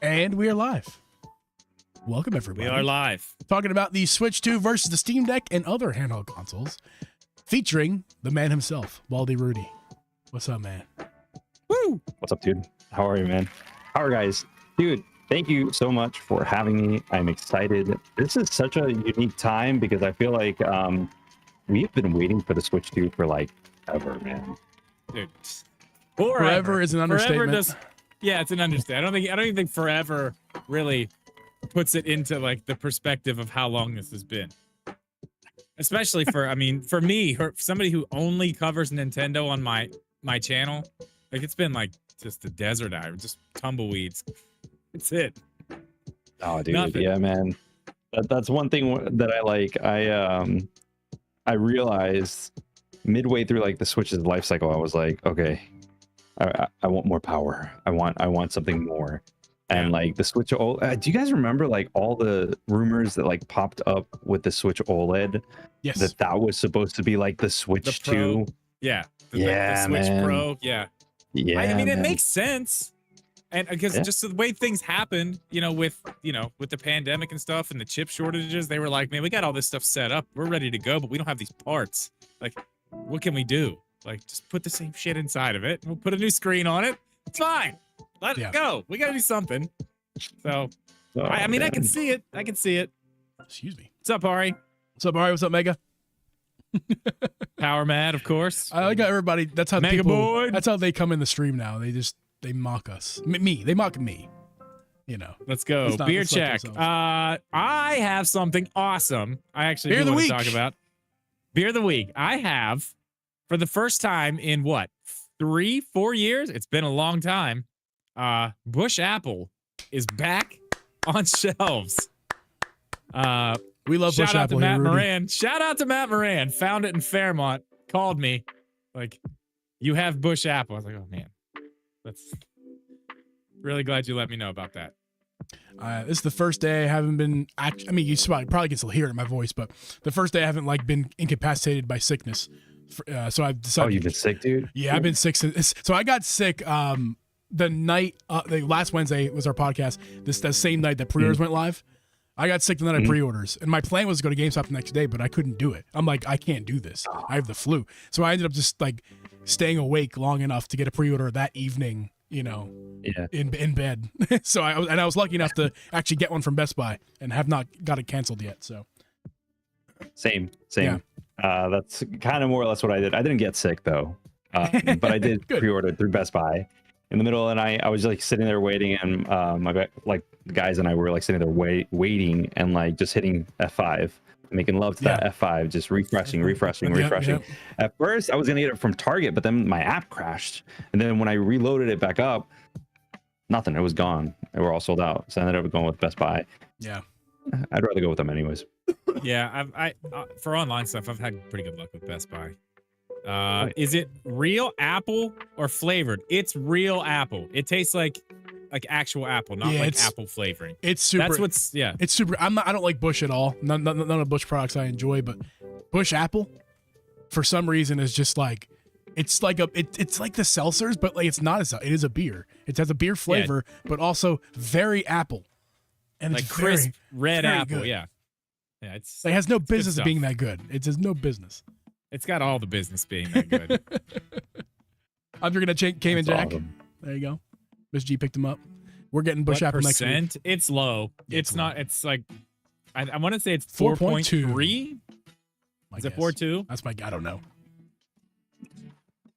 And we are live. Welcome, everybody. We are live. Talking about the Switch 2 versus the Steam Deck and other handheld consoles, featuring the man himself, Baldy Rudy. What's up, man? Woo! What's up, dude? How are you, man? How are you guys? Dude, thank you so much for having me. I'm excited. This is such a unique time because I feel like we've been waiting for the Switch 2 for like ever, man. Dude. Forever is an understatement. Yeah, it's an understatement. I don't even think forever really puts it into like the perspective of how long this has been. Especially for, I mean, for me, somebody who only covers Nintendo on my channel, like it's been like just a desert island, just tumbleweeds. That's it. Oh, dude, Nothing. Yeah, man. That's one thing that I like. I realized midway through like the Switch's life cycle, I was like, okay, I want more power. I want something more. And like the Switch OLED, do you guys remember like all the rumors that like popped up with the Switch OLED? Yes. That was supposed to be like the Switch 2. Yeah. Yeah, the Switch man. Pro. Yeah. Yeah. I mean, it man. makes sense. And because just the way things happened, with the pandemic and stuff and the chip shortages, they were like, man, we got all this stuff set up. We're ready to go, but we don't have these parts. Like, what can we do? Like, just put the same shit inside of it. We'll put a new screen on it. It's fine. Let it go. We got to do something. So, I mean, I can see it. I can see it. Excuse me. What's up, Ari? What's up, Ari? What's up, Mega? Power Mad, of course. I like how everybody, that's how Mega people, Boy. that's how they come in the stream now. They mock us. Me. They mock me. Let's go. Beer check. I have something awesome. I actually Beer of the want week. to talk about. Beer of the week. I have, for the first time in what, 3-4 years? It's been a long time. Bush Apple is back on shelves. We love Bush Shout out Apple to here, Matt Rudy. Moran. Shout out to Matt Moran. Found it in Fairmont. Called me. Like, you have Bush Apple. I was like, oh, man. That's really glad you let me know about that. This is the first day I haven't been. I mean, you probably can still hear it in my voice, but the first day I haven't like been incapacitated by sickness. So I've decided. Oh, you've been sick, dude? Yeah, I've been sick since. So I got sick the night. The last Wednesday was our podcast. The same night that pre-orders went live. I got sick the night of pre-orders, and my plan was to go to GameStop the next day, but I couldn't do it. I'm like, I can't do this. I have the flu, so I ended up just like staying awake long enough to get a pre-order that evening. In bed. So I was lucky enough to actually get one from Best Buy and have not got it canceled yet. So Same. Yeah. That's kind of more or less what I did. I didn't get sick though, but I did pre-order through Best Buy. In the middle of the night, I was like sitting there waiting, and the guys and I were like sitting there waiting and like just hitting F5, making love to that F5, just refreshing. Yeah. At first, I was gonna get it from Target, but then my app crashed, and then when I reloaded it back up, nothing. It was gone. They were all sold out. So I ended up going with Best Buy. Yeah. I'd rather go with them anyways. Yeah, I for online stuff, I've had pretty good luck with Best Buy. Is it real apple or flavored? It's real apple. It tastes like actual apple, not like apple flavoring. It's super. That's what's It's super. I don't like Bush at all. None of Bush products I enjoy, but Bush Apple, for some reason, is just like it's like it's like the seltzers, but like it's not it is a beer. It has a beer flavor, but also very apple, and like it's crisp red very apple. good. Yeah, it has no business stuff. being that good. It has no business. It's got all the business being that good. I'm drinking a Cayman That's Jack. awesome. There you go. Miss G picked him up. We're getting Bush Apple next week. It's low. Yeah, it's it's not. low. It's like I want to say it's 4.2. 4.3. Is it 4.2? That's I don't know.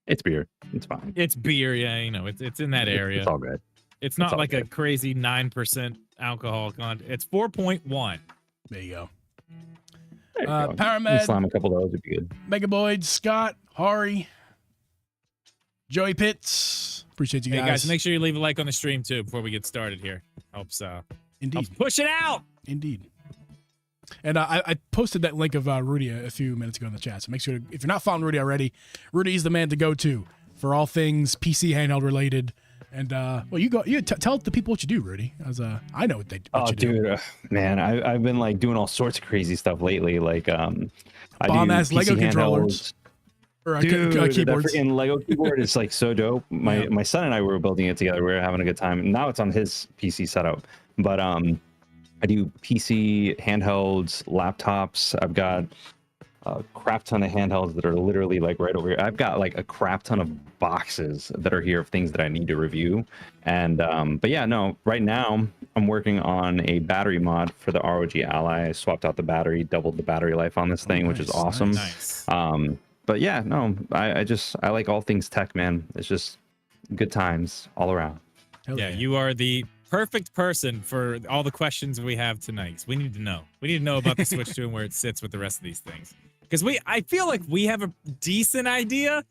It's beer. It's fine. It's beer. Yeah, it's in that area. It's all good. It's not all like a good. crazy 9% alcohol content. It's 4.1. There you go. There you go. Power You Med, slam a couple of those would be good. Mega Boyd, Scott, Hari, Joey Pitts. Appreciate you Hey guys. guys, make sure you leave a like on the stream too before we get started here. Helps push it out. Indeed. And I posted that link of Rudy a few minutes ago in the chat. So make sure if you're not following Rudy already, Rudy's the man to go to for all things PC handheld related. And tell the people what you do, Rudy. As I know what you do. Dude, man, I've been like doing all sorts of crazy stuff lately. Like I do Bomb-ass PC Lego handhelds. controllers. or a, Dude, that keyboards. freaking Lego keyboard is like so dope. Yeah. My son and I were building it together. We were having a good time. Now it's on his PC setup, but I do PC handhelds, laptops. I've got a crap ton of handhelds that are literally like right over here. I've got like a crap ton of boxes that are here of things that I need to review. And but yeah, no, right now I'm working on a battery mod for the ROG Ally. I swapped out the battery, doubled the battery life on this thing, which is awesome. Nice. But yeah, no, I like all things tech, man. It's just good times all around. Yeah, you are the perfect person for all the questions we have tonight. 'Cause we need to know. We need to know about the Switch 2 and where it sits with the rest of these things. Because I feel like we have a decent idea,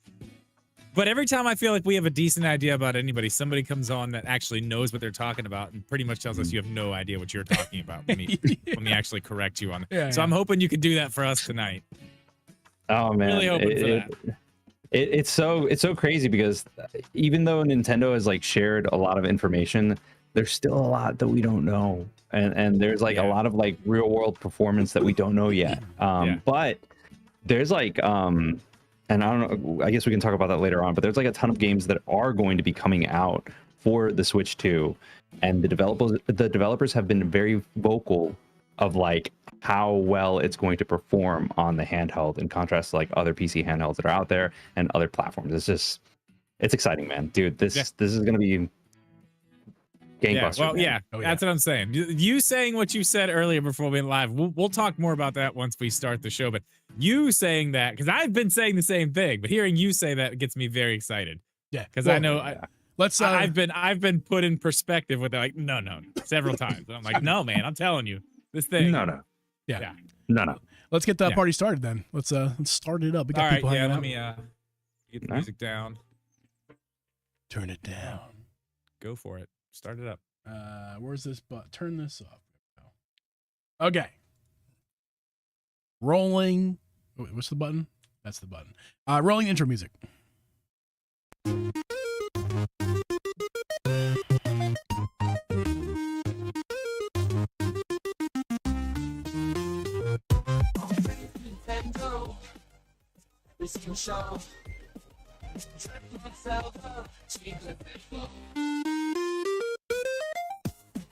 but every time I feel like we have a decent idea about anybody, somebody comes on that actually knows what they're talking about and pretty much tells us you have no idea what you're talking about when we actually correct you on it. Yeah, so I'm hoping you can do that for us tonight. Oh man, Really hoping for that. It's so crazy because even though Nintendo has like shared a lot of information, there's still a lot that we don't know, and there's like a lot of like real world performance that we don't know yet. But there's like and I don't know, I guess we can talk about that later on, but there's like a ton of games that are going to be coming out for the Switch 2, and the developers have been very vocal of like how well it's going to perform on the handheld in contrast to like other PC handhelds that are out there and other platforms. It's exciting, man. Dude, this is going to be gangbusters. Yeah, well, that's what I'm saying. You saying what you said earlier before we went live, we'll talk more about that once we start the show, but you saying that, because I've been saying the same thing, but hearing you say that gets me very excited. Yeah. Because I know I've been put in perspective with like, no, several times. And I'm like, no, man, I'm telling you, this thing. No. Yeah. No. Let's get the party started then. Let's start it up. We got all right, people hanging let out. me get the music down. Turn it down. Go for it. Start it up. Where's this button? Turn this off. Okay. Rolling. Wait, what's the button? That's the button. Rolling intro music.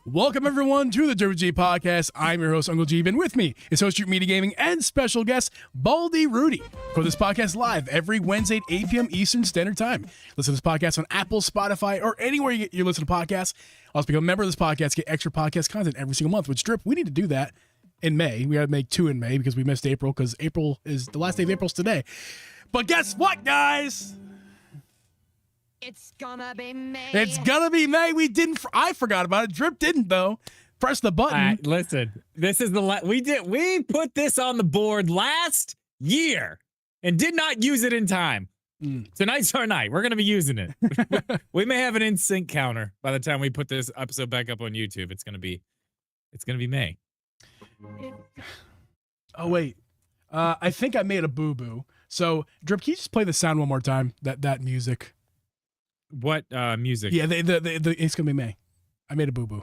Welcome everyone to the Derby G podcast. I'm your host, Uncle G, and with me is host Media Gaming and special guest Baldy Rudy. For this podcast live every Wednesday at 8 p.m. Eastern Standard Time. Listen to this podcast on Apple, Spotify, or anywhere you listen to podcasts. Also become a member of this podcast, get extra podcast content every single month. Which Drip, we need to do that in May. We got to make 2 in May because we missed April, because April is the last day of April's today. But guess what, guys? It's gonna be May. It's gonna be May. I forgot about it. Drip didn't though. Press the button. Listen, this is we put this on the board last year and did not use it in time. Tonight's our night. We're gonna be using it. We may have an in-sync counter by the time we put this episode back up on YouTube. It's gonna be May. Oh wait, I think I made a boo-boo. So Drip, can you just play the sound one more time? That music. What music? Yeah, the it's gonna be May. I made a boo-boo.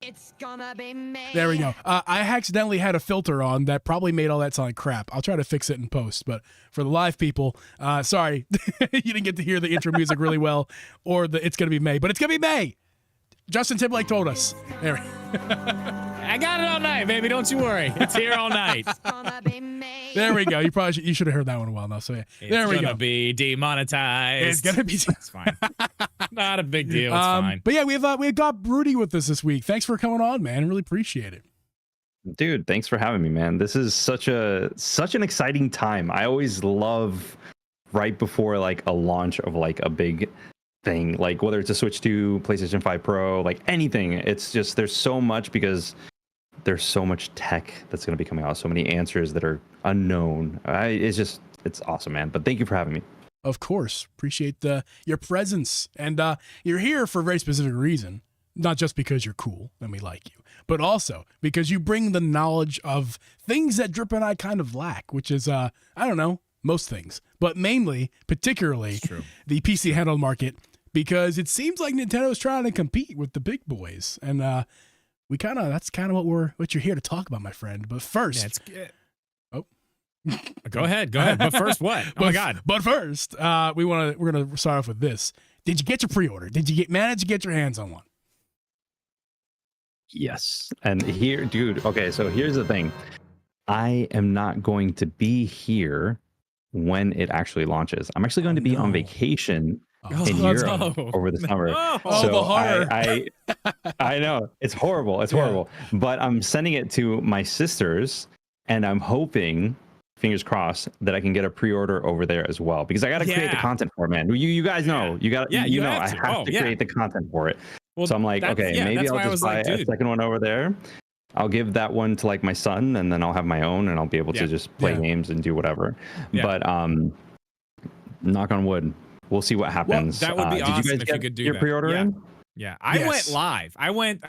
It's gonna be May. There we go. I accidentally had a filter on that probably made all that sound like crap. I'll try to fix it in post, but for the live people, sorry, you didn't get to hear the intro music really well, or the it's gonna be May, but it's gonna be May. Justin Timberlake told us. There. I got it all night, baby. Don't you worry. It's here all night. It's gonna be May. There we go. You should have heard that one a while now. So yeah, there we go. It's gonna be demonetized. It's gonna be. It's fine. Not a big deal. It's fine. But yeah, we got Rudy with us this week. Thanks for coming on, man. I really appreciate it. Dude, thanks for having me, man. This is such an exciting time. I always love right before like a launch of like a big thing, like whether it's a Switch 2, PlayStation 5 Pro, like anything. It's just there's so much because there's so much tech that's going to be coming out, so many answers that are unknown. It's awesome, man. But thank you for having me. Of course, appreciate your presence, and you're here for a very specific reason. Not just because you're cool and we like you, but also because you bring the knowledge of things that Drip and I kind of lack, which is I don't know, most things, but mainly, particularly the PC handheld market, because it seems like Nintendo's trying to compete with the big boys, and that's kind of what you're here to talk about, my friend. But first, Go ahead. But first, what? Oh my God. But first, we're gonna start off with this. Did you get your pre-order? Did you manage to get your hands on one? Yes. And here, dude, okay, so here's the thing. I am not going to be here when it actually launches. I'm actually going to be on vacation in Europe over the summer. So the horror. I know. It's horrible. It's horrible. But I'm sending it to my sisters, and I'm hoping, fingers crossed, that I can get a pre-order over there as well, because I got to create the content for it, man. You guys know. You got you know I have to create the content for it. Well, so I'm like, okay, maybe I'll just buy a second one over there. I'll give that one to like my son, and then I'll have my own, and I'll be able to just play games and do whatever. But knock on wood, we'll see what happens. Well, that would be awesome. Did you guys if get you could do your pre-order in? Yeah, I went live. I went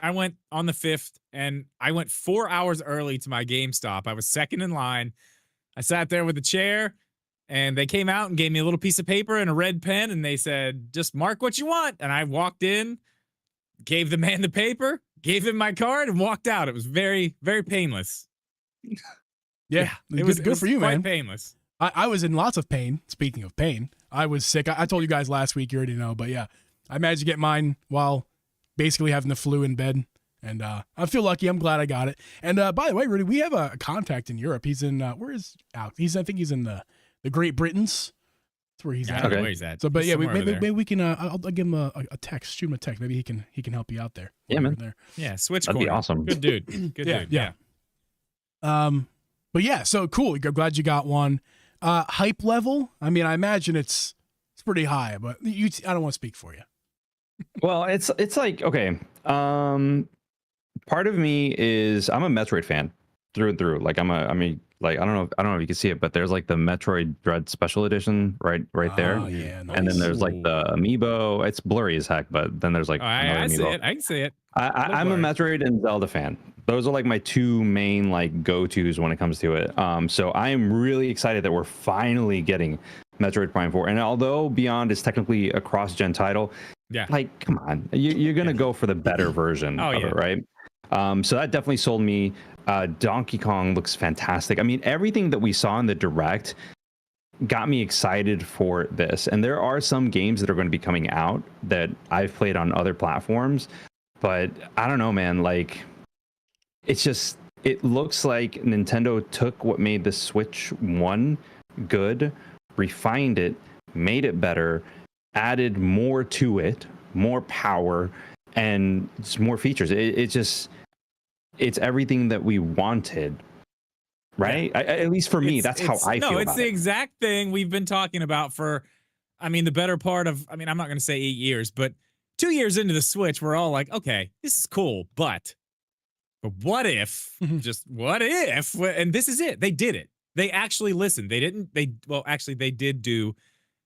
on the 5th, and I went 4 hours early to my GameStop. I was second in line. I sat there with a chair, and they came out and gave me a little piece of paper and a red pen, and they said, just mark what you want. And I walked in, gave the man the paper, gave him my card, and walked out. It was very, very painless. Yeah, it was good for you, quite man. Painless. I was in lots of pain. Speaking of pain, I was sick. I told you guys last week. You already know, but yeah, I managed to get mine while basically having the flu in bed, and I feel lucky. I'm glad I got it. And by the way, Rudy, we have a contact in Europe. He's in where is Alex? I think he's in the Great Britons. That's where he's at. I don't know where he's at. So, but yeah, maybe we can. I'll give him a text. Shoot him a text. Maybe he can help you out there. Yeah, man. There. Yeah, switch. That'd be awesome. Good dude. Good dude. Yeah. But yeah, so cool. I'm glad you got one. Hype level. I mean, I imagine it's pretty high, but I don't want to speak for you. Well, it's like, okay. Part of me is I'm a Metroid fan through and through. Like I mean, like I don't know if you can see it, but there's like the Metroid Dread Special Edition right there. Oh yeah, nice. And then there's like the amiibo. It's blurry as heck, but then there's like I see it. I can see it. I'm a Metroid and Zelda fan. Those are like my two main like go-tos when it comes to it. So I am really excited that we're finally getting Metroid Prime 4. And although Beyond is technically a cross-gen title, like come on, you're gonna go for the better version of it, right? So that definitely sold me. Donkey Kong looks fantastic. I mean, everything that we saw in the Direct got me excited for this. And there are some games that are going to be coming out that I've played on other platforms, but I don't know, man. Like, it looks like Nintendo took what made the Switch 1 good, refined it, made it better, added more to it, more power, and just more features. It's everything that we wanted, right? At least for me, that's how I feel. No, it's the exact thing we've been talking about for, I mean, the better part of, I mean, I'm not going to say 8 years, but 2 years into the Switch, we're all like, okay, this is cool, but what if, just what if, and this is it. They did it. They actually listened. They did do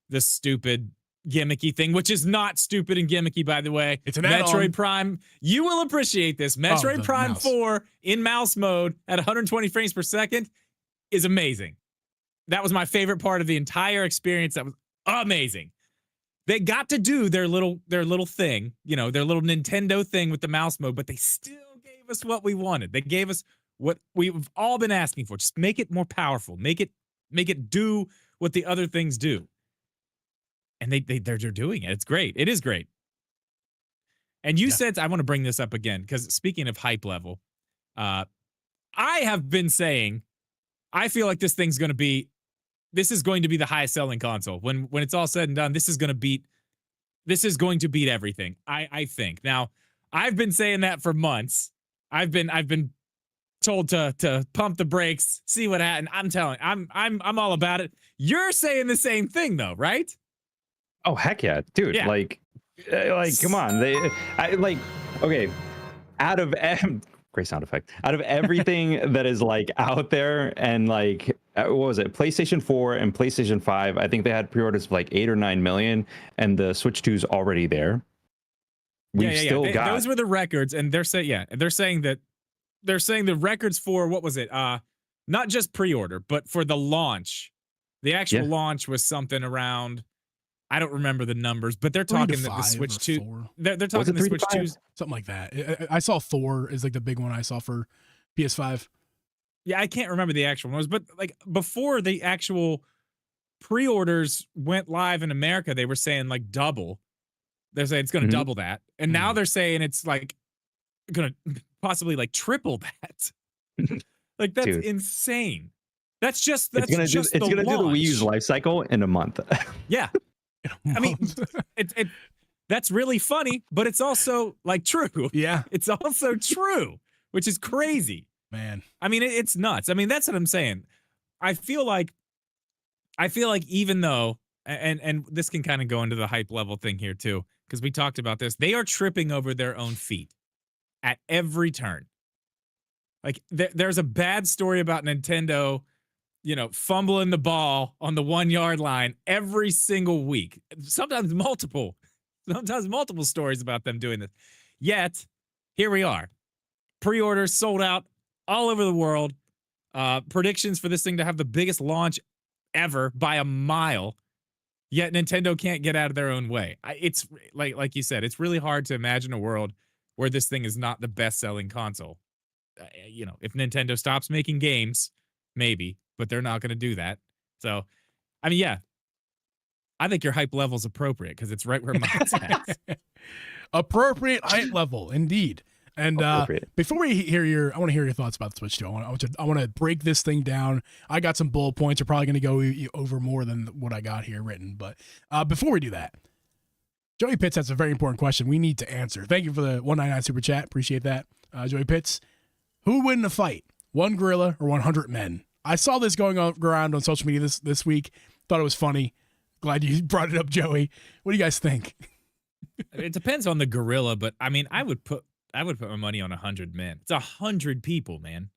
the stupid gimmicky thing, which is not stupid and gimmicky, by the way. It's an Metroid Prime. You will appreciate this. Metroid Prime 4 in mouse mode at 120 frames per second is amazing. That was my favorite part of the entire experience. That was amazing. They got to do their little thing, you know, their little Nintendo thing with the mouse mode, but they still gave us what we wanted. They gave us what we've all been asking for. Just make it more powerful. Make it do what the other things do. And they're doing it. It's great. It is great. And you said, I want to bring this up again, because speaking of hype level, I have been saying, I feel like this is going to be the highest selling console. When it's all said and done, this is going to beat everything. I think. Now, I've been saying that for months. I've been told to pump the brakes, see what happens. I'm all about it. You're saying the same thing though, right? Oh heck yeah, dude! Yeah. Like, come on. Okay. Great sound effect. Out of everything that is like out there, and like, what was it? PlayStation 4 and PlayStation 5. I think they had pre-orders of like 8 or 9 million, and the Switch 2 is already there. We've still got those were the records, and they're saying the records for what was it? Not just pre-order, but for the launch. The actual launch was something around. I don't remember the numbers, but they're talking the Switch 2. They're talking the Switch 2, something like that. I saw Thor is like the big one I saw for PS5. Yeah, I can't remember the actual ones, but like before the actual pre-orders went live in America, they were saying like double. They're saying it's going to Mhm. double that, and now they're saying it's like going to possibly like triple that. Like that's Dude, insane. That's just it's gonna do the do the Wii U's launch. life cycle in a month. Yeah, I mean, it that's really funny, but it's also like true. Yeah, It's also true, which is crazy. man. I mean, it's nuts. I mean, that's what I'm saying. I feel like even though, and this can kind of go into the hype level thing here too, because we talked about this, they are tripping over their own feet at every turn. Like there's a bad story about Nintendo, fumbling the ball on the 1 yard line every single week. Sometimes multiple stories about them doing this. Yet here we are, pre-orders sold out all over the world. Predictions for this thing to have the biggest launch ever by a mile. Yet Nintendo can't get out of their own way. It's like you said, it's really hard to imagine a world where this thing is not the best-selling console. If Nintendo stops making games, maybe, but they're not going to do that. So, I mean, yeah, I think your hype level's appropriate because it's right where mine's at. Appropriate height level, indeed. And before we hear I want to hear your thoughts about the Switch 2. I want to break this thing down. I got some bullet points. You're probably going to go over more than what I got here written. But before we do that, Joey Pitts has a very important question we need to answer. Thank you for the 199 super chat. Appreciate that, Joey Pitts. Who would win in a fight, one gorilla or 100 men? I saw this going around on social media this week. Thought it was funny. Glad you brought it up, Joey. What do you guys think? It depends on the gorilla, but I mean, I would put my money on 100 men. It's 100 people, man.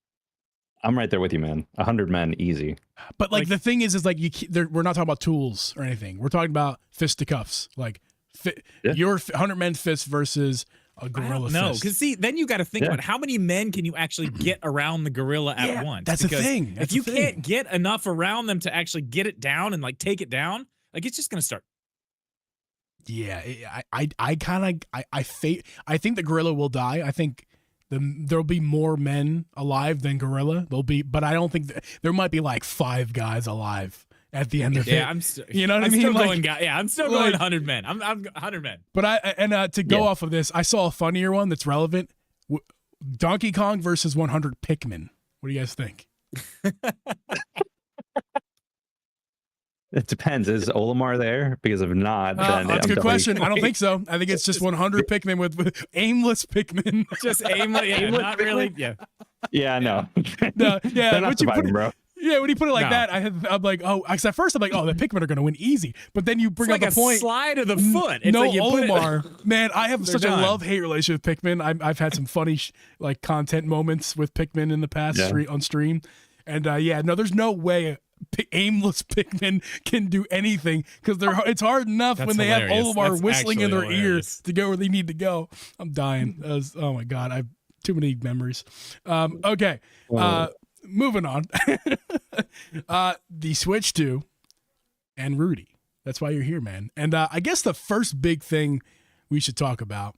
I'm right there with you, man. 100 men, easy. But like the thing is like we're not talking about tools or anything. We're talking about fisticuffs. Like your 100 men fist versus a gorilla fist. No, because see, then you got to think about how many men can you actually get around the gorilla at once? That's the thing. If you can't get enough around them to actually get it down and like take it down, like it's just gonna start. Yeah, I think the gorilla will die. I think there'll be more men alive than gorilla. But I don't think there might be like 5 guys alive at the end of it. Yeah, you know what I mean? I'm still going 100 men. I'm 100 men. But to go off of this, I saw a funnier one that's relevant. Donkey Kong versus 100 Pikmin. What do you guys think? It depends. Is Olimar there? Because if not, then that's a good question. I don't think so. I think it's just 100 Pikmin with aimless Pikmin. Just aimless. Yeah, Aimless not Pikmin? really. Yeah. Yeah, no. No, yeah. They're not surviving, bro. Yeah, when you put it like No. that, I'm like, oh, because at first I'm like, oh, the Pikmin are going to win easy. But then you bring It's like up the point. a slide of the foot. It's No, like you put it- Olimar. Man, I have such done. a love-hate relationship with Pikmin. I've had some funny like content moments with Pikmin in the past on stream. And there's no way aimless Pikmin can do anything because it's hard enough That's when they hilarious. have Olimar That's whistling in their actually ear hilarious. to go where they need to go. I'm dying. Oh my God. I have too many memories. Okay. Moving on. The Switch 2 and Rudy. That's why you're here, man. And I guess the first big thing we should talk about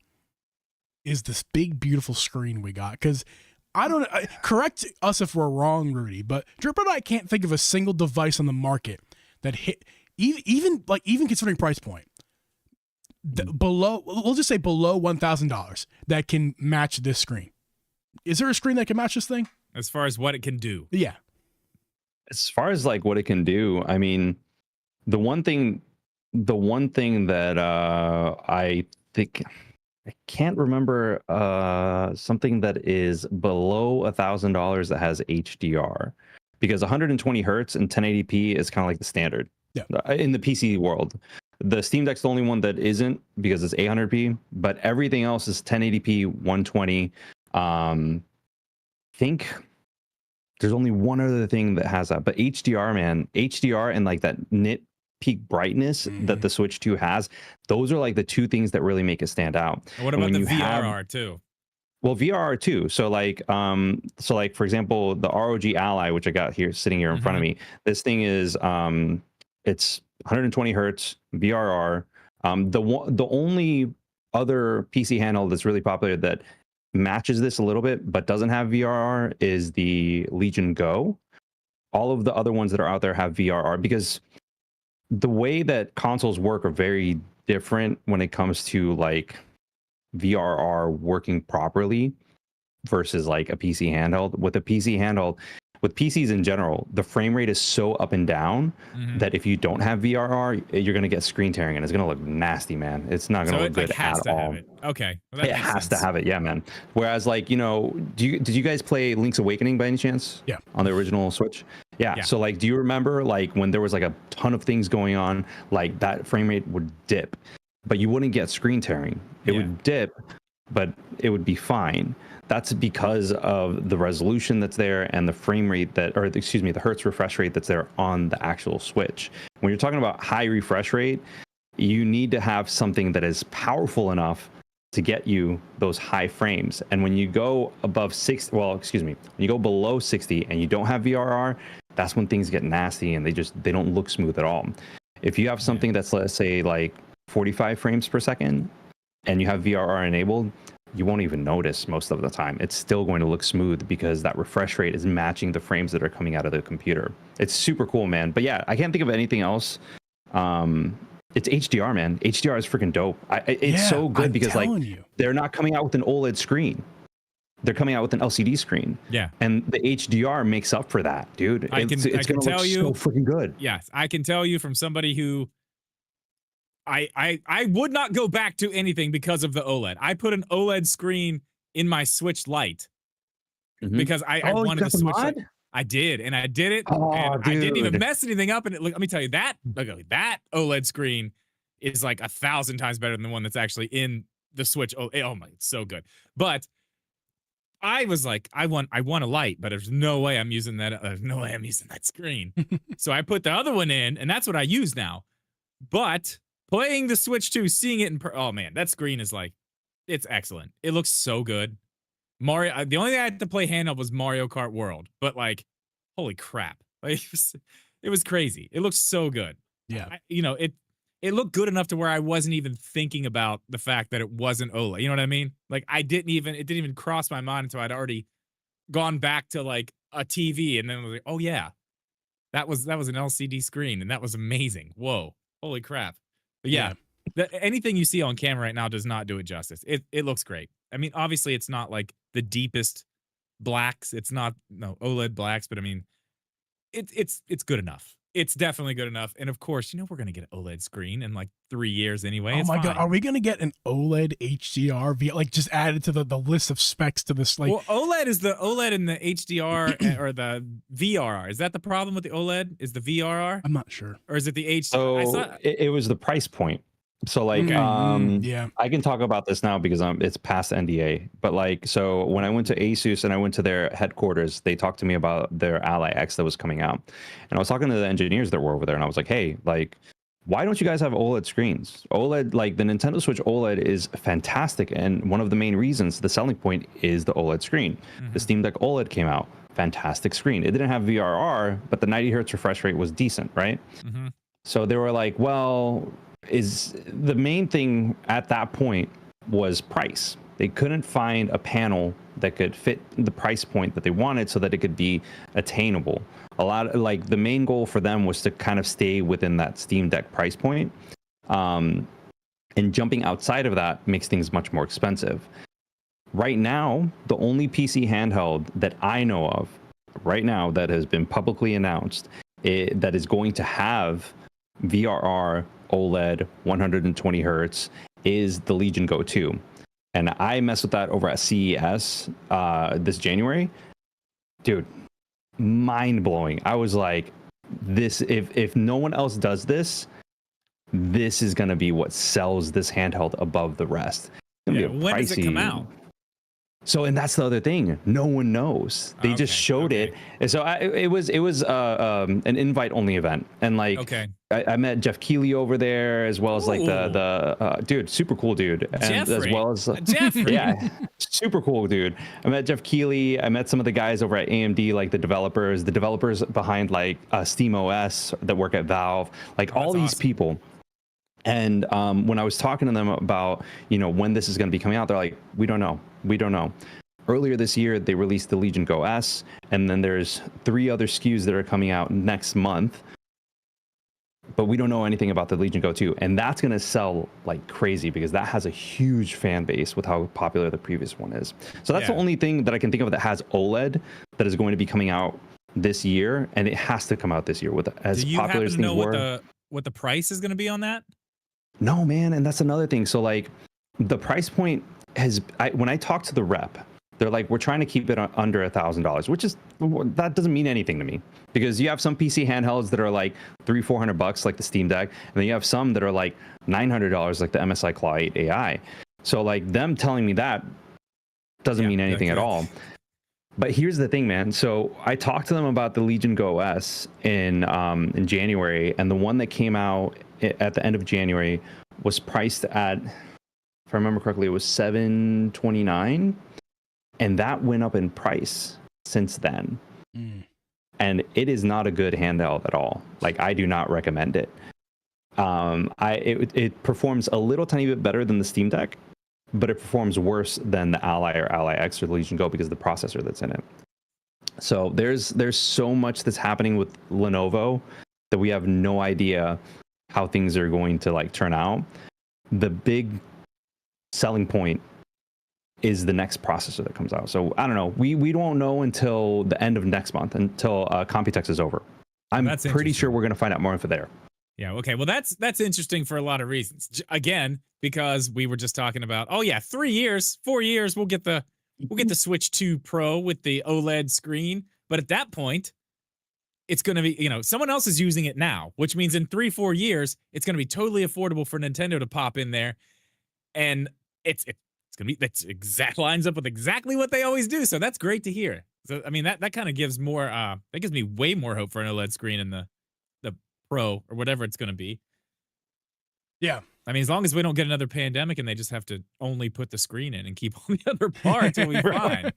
is this big, beautiful screen we got. Because correct us if we're wrong, Rudy, but Drip and I can't think of a single device on the market that hit, even considering price point, below, we'll just say below $1,000 that can match this screen. Is there a screen that can match this thing? As far as what it can do. Yeah. As far as like what it can do, I mean, the one thing that I think I can't remember something that is below $1,000 that has HDR, because 120 hertz and 1080p is kind of like the standard in the PC world. The Steam Deck's the only one that isn't because it's 800p, but everything else is 1080p, 120. I think there's only one other thing that has that, but HDR, man, HDR and like that nit peak brightness that the Switch 2 has, those are like the two things that really make it stand out. And what about the VRR too? Well, VRR too. So like for example, the ROG Ally, which I got here sitting here in front of me, this thing is it's 120 hertz VRR. The only other PC handheld that's really popular that matches this a little bit but doesn't have VRR is the Legion Go. All of the other ones that are out there have VRR because the way that consoles work are very different when it comes to like VRR working properly versus like a PC handheld. With a PC handheld, with PCs in general, the frame rate is so up and down that if you don't have VRR, you're going to get screen tearing and it's going to look nasty, man. It's not going to look good at all. Okay. Well, it has to have it. Yeah, man. Whereas like, you know, did you guys play Link's Awakening by any chance? Yeah. On the original Switch? Yeah. So like, do you remember like when there was like a ton of things going on, like that frame rate would dip, but you wouldn't get screen tearing. It would dip, but it would be fine. That's because of the resolution that's there and the frame rate the hertz refresh rate that's there on the actual Switch. When you're talking about high refresh rate, you need to have something that is powerful enough to get you those high frames. And when you go above 60, when you go below 60 and you don't have VRR, that's when things get nasty and they don't look smooth at all. If you have something that's, let's say, like 45 frames per second and you have VRR enabled, you won't even notice most of the time. It's still going to look smooth because that refresh rate is matching the frames that are coming out of the computer. It's super cool, man. But yeah, I can't think of anything else. It's HDR, man. HDR is freaking dope. It's so good because like they're not coming out with an OLED screen. They're coming out with an LCD screen. Yeah. And the HDR makes up for that, dude. It's going to look so freaking good. Yes, I can tell you from somebody who I would not go back to anything because of the OLED. I put an OLED screen in my Switch Lite because I wanted to switch. I did, and I did it, and I didn't even mess anything up. And let me tell you that OLED screen is like 1,000 times better than the one that's actually in the Switch. Oh my, it's so good. But I was like, I want a Lite, but there's no way I'm using that. There's no way I'm using that screen. So I put the other one in, and that's what I use now. But playing the Switch 2, seeing it oh man, that screen is like, it's excellent. It looks so good. Mario, the only thing I had to play handheld was Mario Kart World, but like, holy crap. Like, it was crazy. It looks so good. Yeah. It looked good enough to where I wasn't even thinking about the fact that it wasn't OLED. You know what I mean? Like it didn't even cross my mind until I'd already gone back to like a TV and then I was like, oh yeah, that was an LCD screen and that was amazing. Whoa. Holy crap. But yeah. Anything you see on camera right now does not do it justice. It looks great. I mean, obviously it's not like the deepest blacks. It's not OLED blacks, but I mean, it's good enough. It's definitely good enough. And of course, we're going to get an OLED screen in like 3 years anyway. Oh my God. Are we going to get an OLED HDR? Like just added to the list of specs to this? Like, well, OLED is the OLED and the HDR or the VRR. Is that the problem with the OLED? Is the VRR? I'm not sure. Or is it the HDR? So it was the price point. So like, yeah, I can talk about this now because it's past NDA. But like, so when I went to Asus and I went to their headquarters, they talked to me about their Ally X that was coming out, and I was talking to the engineers that were over there, and I was like, hey, like, why don't you guys have OLED screens? OLED, like the Nintendo Switch OLED is fantastic, and one of the main reasons, the selling point, is the OLED screen. The Steam Deck OLED came out, fantastic screen. It didn't have VRR, but the 90 hertz refresh rate was decent, right? So they were like, well, is the main thing at that point was price. They couldn't find a panel that could fit the price point that they wanted so that it could be attainable. The main goal for them was to kind of stay within that Steam Deck price point. And jumping outside of that makes things much more expensive. Right now, the only PC handheld that I know of right now that has been publicly announced that is going to have VRR OLED 120 hertz is the Legion Go 2, and I messed with that over at CES this January. Dude, mind blowing. I was like, this if no one else does this, this is gonna be what sells this handheld above the rest. When does it come out? So, and that's the other thing. No one knows. They just showed it. And so it was an invite only event. And like, I met Jeff Keighley over there, as well as like the dude, super cool dude. And Jeffrey. as well as Jeffrey. Yeah, super cool dude. I met Jeff Keighley. I met some of the guys over at AMD, like the developers behind like SteamOS that work at Valve, like all these people. And when I was talking to them about, when this is going to be coming out, they're like, we don't know. Earlier this year, they released the Legion Go S, and then there's 3 other SKUs that are coming out next month. But we don't know anything about the Legion Go 2, and that's going to sell like crazy because that has a huge fan base with how popular the previous one is. So that's the only thing that I can think of that has OLED that is going to be coming out this year, and it has to come out this year with as popular as things were. What the price is going to be on that? No, man, and that's another thing. So like the price point when I talked to the rep, they're like, we're trying to keep it under $1,000, which is, that doesn't mean anything to me, because you have some PC handhelds that are like $300-400 like the Steam Deck, and then you have some that are like $900 like the MSI Claw 8 AI. So like them telling me that doesn't mean anything at all. But here's the thing, man. So I talked to them about the Legion Go S in January, and the one that came out at the end of January was priced at, if I remember correctly, it was $729. And that went up in price since then. And it is not a good handheld at all. Like, I do not recommend it. It performs a little tiny bit better than the Steam Deck, but it performs worse than the Ally or Ally X or the Legion Go because of the processor that's in it. So there's so much that's happening with Lenovo that we have no idea how things are going to like turn out. The big selling point is the next processor that comes out. So I don't know. We won't know until the end of next month, until Computex is over. I'm pretty sure we're going to find out more info there. Yeah. Okay. Well, that's interesting for a lot of reasons. Again, because we were just talking about, 3 years, 4 years, we'll get the Switch 2 Pro with the OLED screen. But at that point, it's going to be, someone else is using it now, which means in 3-4 years, it's going to be totally affordable for Nintendo to pop in there, and it's gonna be lines up with exactly what they always do. So that's great to hear. So I mean that kind of gives more that gives me way more hope for an OLED screen in the Pro or whatever it's gonna be. Yeah. I mean, as long as we don't get another pandemic and they just have to only put the screen in and keep all the other parts, we'll be fine.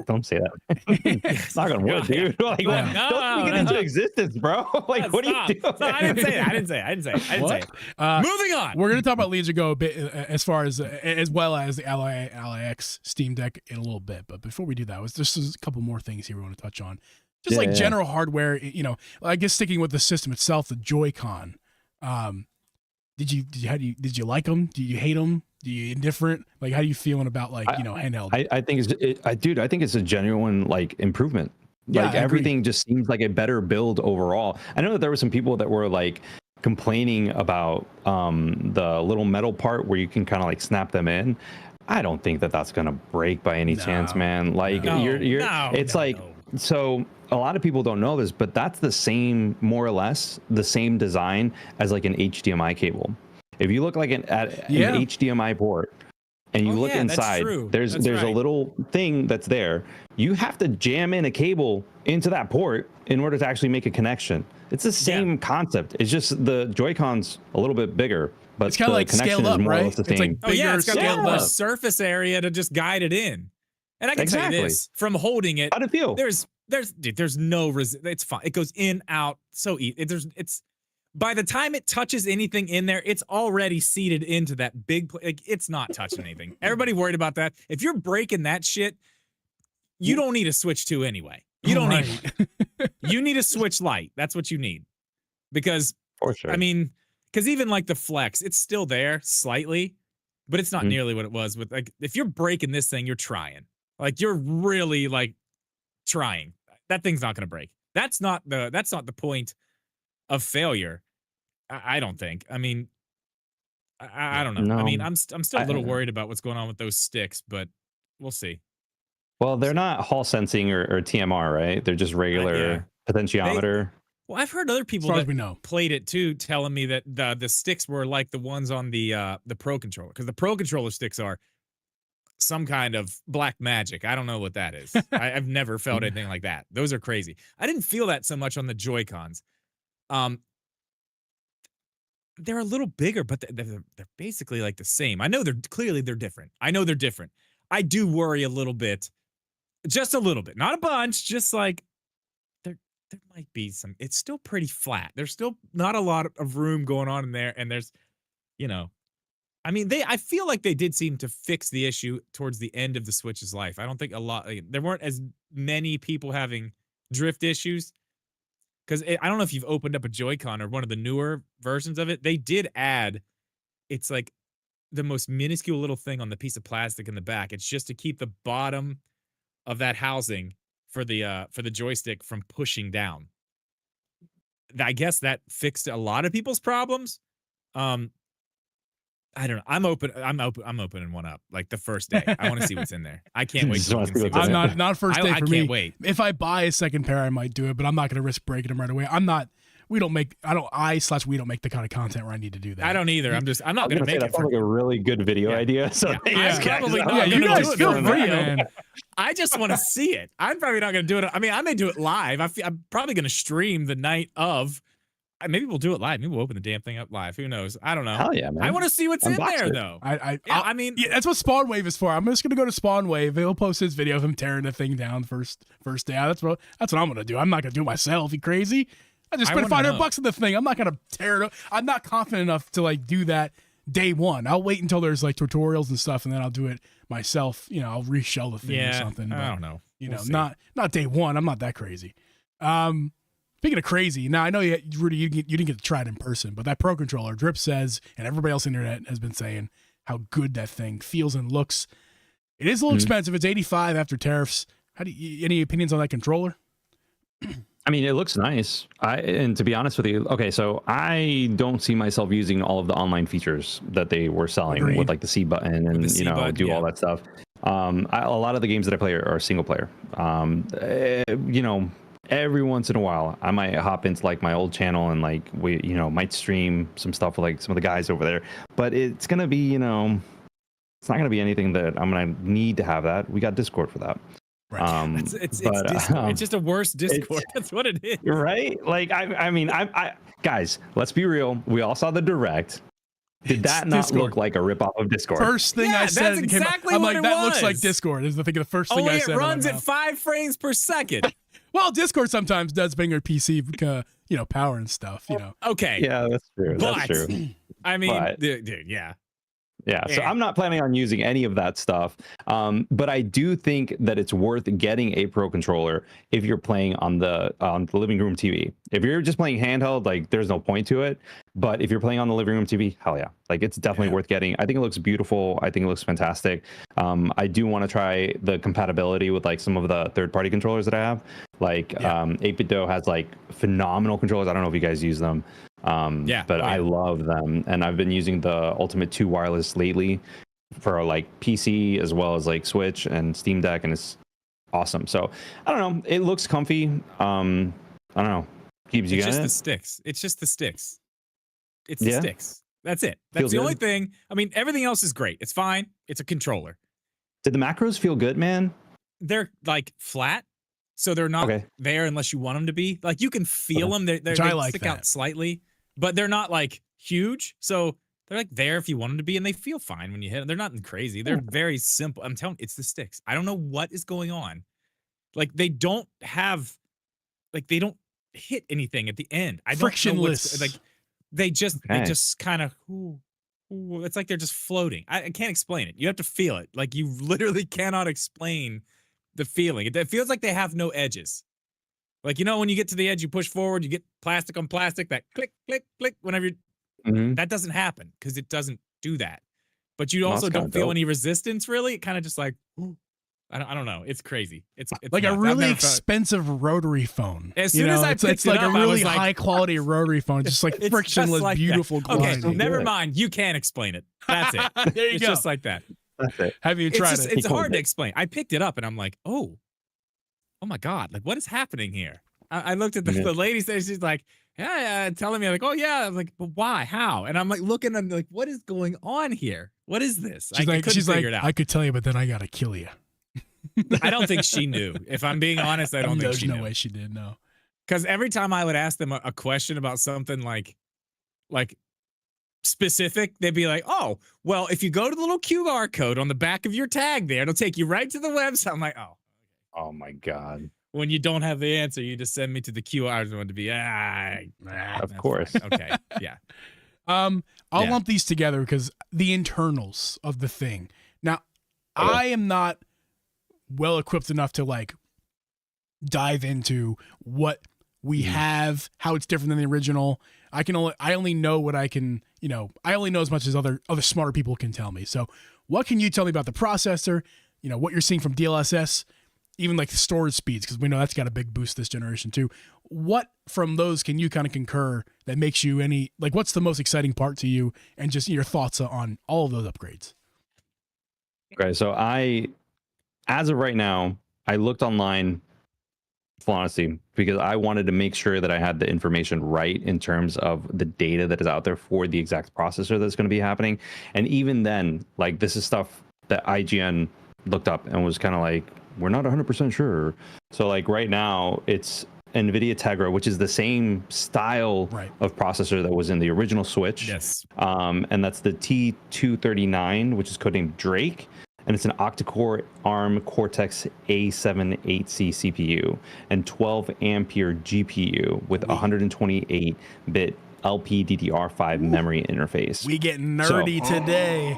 Don't say that. It's not gonna work, dude. Like, don't speak it into existence, bro. Like, what are you doing? No, I didn't say that. I didn't say it. Moving on. We're gonna talk about Legion Go a bit as well as the Ally X Steam Deck in a little bit. But before we do that, there's a couple more things here we want to touch on. Just general hardware. I guess sticking with the system itself, the Joy-Con. Did you like them? Do you hate them? Do you indifferent? Like, how are you feeling about handheld? I think it's a genuine like improvement. Like everything just seems like a better build overall. I know that there were some people that were like complaining about the little metal part where you can kind of like snap them in. I don't think that that's gonna break by any chance, man. Like so a lot of people don't know this, but that's the same, more or less the same design as like an HDMI cable. If you look like at an HDMI port and you look inside, there's a little thing that's there. You have to jam in a cable into that port in order to actually make a connection. It's the same concept. It's just the Joy-Con's a little bit bigger, but it's kind of like scaled up, right? It's like it's got more surface area to just guide it in. And I can tell you this, from holding it, how'd it feel? There's no it's fine. It goes in, out, so easy. It's by the time it touches anything in there, it's already seated into that big like it's not touching anything. Everybody worried about that. If you're breaking that shit, you don't need a Switch 2 anyway. You don't need it. You need a Switch Lite. That's what you need. Because for sure. I mean, because even like the Flex, it's still there slightly, but it's not nearly what it was with like if you're breaking this thing, you're trying. Like you're really like trying. That thing's not gonna break. That's not the point of failure. I don't think. I mean, I don't know. No. I mean, I'm still a little worried about what's going on with those sticks, but we'll see. Well, they're not Hall sensing or TMR, right? They're just regular potentiometer. Well, I've heard other people that played it too telling me that the sticks were like the ones on the Pro Controller, because the Pro Controller sticks are some kind of black magic. I don't know what that is. I've never felt anything like that. Those are crazy. I didn't feel that so much on the Joy-Cons. They're a little bigger, but they're basically like the same. I know they're different. I know they're different. I do worry a little bit, just a little bit, not a bunch. Just like they're there might be some. It's still pretty flat. There's still not a lot of room going on in there, and there's, you know, I mean, I feel like they did seem to fix the issue towards the end of the Switch's life. I don't think there weren't as many people having drift issues, because I don't know if you've opened up a Joy-Con or one of the newer versions of it. They did add, it's like the most minuscule little thing on the piece of plastic in the back. It's just to keep the bottom of that housing for the joystick from pushing down. I guess that fixed a lot of people's problems. I don't know. I'm opening one up like the first day. I want to see what's in there. I can't wait. I'm not first day for me. I can't wait. If I buy a second pair, I might do it, but I'm not going to risk breaking them right away. We don't make the kind of content where I need to do that. I don't either. I'm not going to make it. That sounds like a really good video idea. So yeah. Probably not. Yeah, you guys feel free, man. I just want to see it. I'm probably not going to do it. I mean, I may do it live. I'm probably going to stream the night of. Maybe we'll do it live. Maybe we'll open the damn thing up live. Who knows? I don't know. Hell yeah, man. I want to see what's in there, though. I mean, that's what Spawn Wave is for. I'm just gonna go to Spawn Wave. He'll post his video of him tearing the thing down first day. That's what I'm gonna do. I'm not gonna do it myself. You crazy? I just spent $500 on the thing. I'm not gonna tear it up. I'm not confident enough to like do that day one. I'll wait until there's like tutorials and stuff, and then I'll do it myself. You know, I'll reshell the thing or something. But, I don't know. We'll see. Not day one. I'm not that crazy. Speaking of crazy, now I know Rudy, you didn't get to try it in person, but that Pro Controller, Drip says, and everybody else on the internet has been saying how good that thing feels and looks. It is a little expensive. It's $85 after tariffs. Any opinions on that controller? I mean, it looks nice. And to be honest with you, okay, so I don't see myself using all of the online features that they were selling with like the C button and all that stuff. A lot of the games that I play are single player. Every once in a while I might hop into like my old channel and like we might stream some stuff with like some of the guys over there, but it's gonna be it's not gonna be anything that I'm gonna need to have that. We got Discord for that. Right. It's just a worse Discord. That's what it is. Right? Like I mean guys, let's be real. We all saw the direct. Did that not look like a ripoff of Discord? First thing I said, that's exactly I'm what like, it that was. looks like Discord. Is the first thing I said. It runs at 5 frames per second. Well, Discord sometimes does bring your PC, power and stuff. Okay. Yeah, that's true. That's true. I mean, dude, yeah. Yeah, so I'm not planning on using any of that stuff, but I do think that it's worth getting a Pro Controller if you're playing on the living room TV. If you're just playing handheld, like there's no point to it. But if you're playing on the living room TV, hell yeah, like it's definitely worth getting. I think it looks beautiful. I think it looks fantastic. I do want to try the compatibility with like some of the third-party controllers that I have. Like 8BitDo has like phenomenal controllers. I don't know if you guys use them. But I love them, and I've been using the Ultimate 2 wireless lately for like PC as well as like Switch and Steam Deck, and it's awesome. So I don't know, it looks comfy. I don't know, keeps you. It's just the sticks. It's just the sticks. It's the sticks. That's it. That's Feels the good. only thing. I mean, everything else is great. It's fine. It's a controller. Did the macros feel good, man? They're like flat, so they're not there unless you want them to be. Like you can feel them. They stick out slightly. But they're not like huge, so they're like there if you want them to be, and they feel fine when you hit them. They're nothing crazy. They're very simple. I'm telling you, it's the sticks. I don't know what is going on. Like they don't hit anything at the end. I don't frictionless. Know like they just kind of. It's like they're just floating. I can't explain it. You have to feel it. Like you literally cannot explain the feeling. It feels like they have no edges. Like, when you get to the edge, you push forward, you get plastic on plastic, that click, click, click, whenever that doesn't happen because it doesn't do that. But you also don't feel any resistance, really. It kind of just like, I don't know. It's crazy. It's like a really expensive rotary phone. As soon as I picked it's like it up, a really high quality rotary phone, just like frictionless, like beautiful gliding. Okay, never mind. You can't explain it. That's it. There you it's go. Just like that. That's it. Have you tried it? It's hard to explain. I picked it up and I'm like, oh my God, like what is happening here? I looked at the lady there. She's like, telling me like, oh yeah. I'm like, but why? How? And I'm like looking and like, what is going on here? What is this? She's I couldn't figure it out. I could tell you, but then I gotta kill you. I don't think she knew. If I'm being honest, I don't think she knew. There's no way she did. No. Because every time I would ask them a question about something like specific, they'd be like, oh, well, if you go to the little QR code on the back of your tag there, it'll take you right to the website. I'm like, oh my God. when you don't have the answer, you just send me to the queue. I just want to be Of that's course. fine. Okay, yeah. I'll Yeah. lump these together because the internals of the thing. Now, Okay. I am not well equipped enough to like dive into what we have, how it's different than the original. I only know what I can, I only know as much as other smarter people can tell me. So what can you tell me about the processor, what you're seeing from DLSS, even like the storage speeds, because we know that's got a big boost this generation too. What from those can you kind of concur that makes you what's the most exciting part to you, and just your thoughts on all of those upgrades? Okay, so as of right now, I looked online, full honesty, because I wanted to make sure that I had the information right in terms of the data that is out there for the exact processor that's going to be happening. And even then, like, this is stuff that IGN looked up and was kind of like, we're not 100% sure. So like right now, it's NVIDIA Tegra, which is the same style of processor that was in the original Switch. Yes. And that's the T239, which is codenamed Drake. And it's an octa-core ARM Cortex A7 8C CPU and 12 ampere GPU with 128-bit LPDDR5 memory interface. We get nerdy today.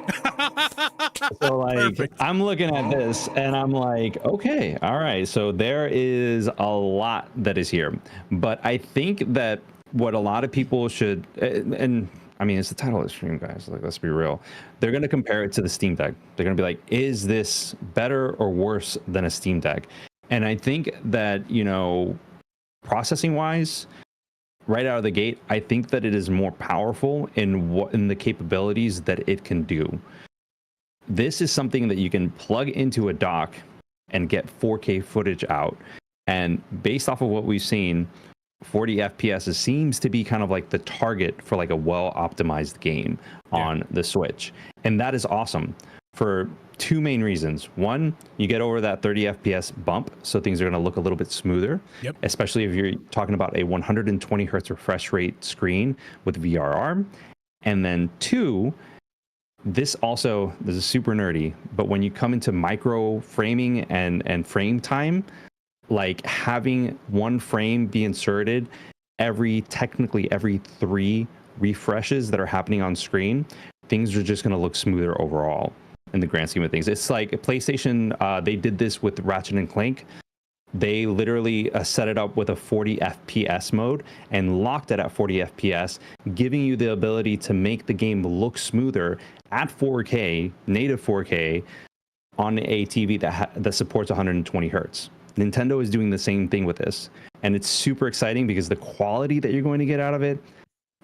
So like, Perfect. I'm looking at this and I'm like, okay, all right. So there is a lot that is here, but I think that what a lot of people should, and I mean, it's the title of the stream, guys. Like, let's be real. They're going to compare it to the Steam Deck. They're going to be like, is this better or worse than a Steam Deck? And I think that, processing wise, right out of the gate, I think that it is more powerful in the capabilities that it can do. This is something that you can plug into a dock and get 4K footage out. And based off of what we've seen, 40 FPS seems to be kind of like the target for like a well-optimized game on the Switch. And that is awesome for two main reasons. One, you get over that 30 FPS bump, so things are going to look a little bit smoother, especially if you're talking about a 120 hertz refresh rate screen with VRR. And then two, this is super nerdy, but when you come into micro framing and frame time, like having one frame be inserted technically every 3 refreshes that are happening on screen, things are just going to look smoother overall in the grand scheme of things. It's like PlayStation, they did this with Ratchet and Clank. They literally set it up with a 40 FPS mode and locked it at 40 FPS, giving you the ability to make the game look smoother at 4K, native 4K, on a TV that supports 120 hertz. Nintendo is doing the same thing with this, and it's super exciting because the quality that you're going to get out of it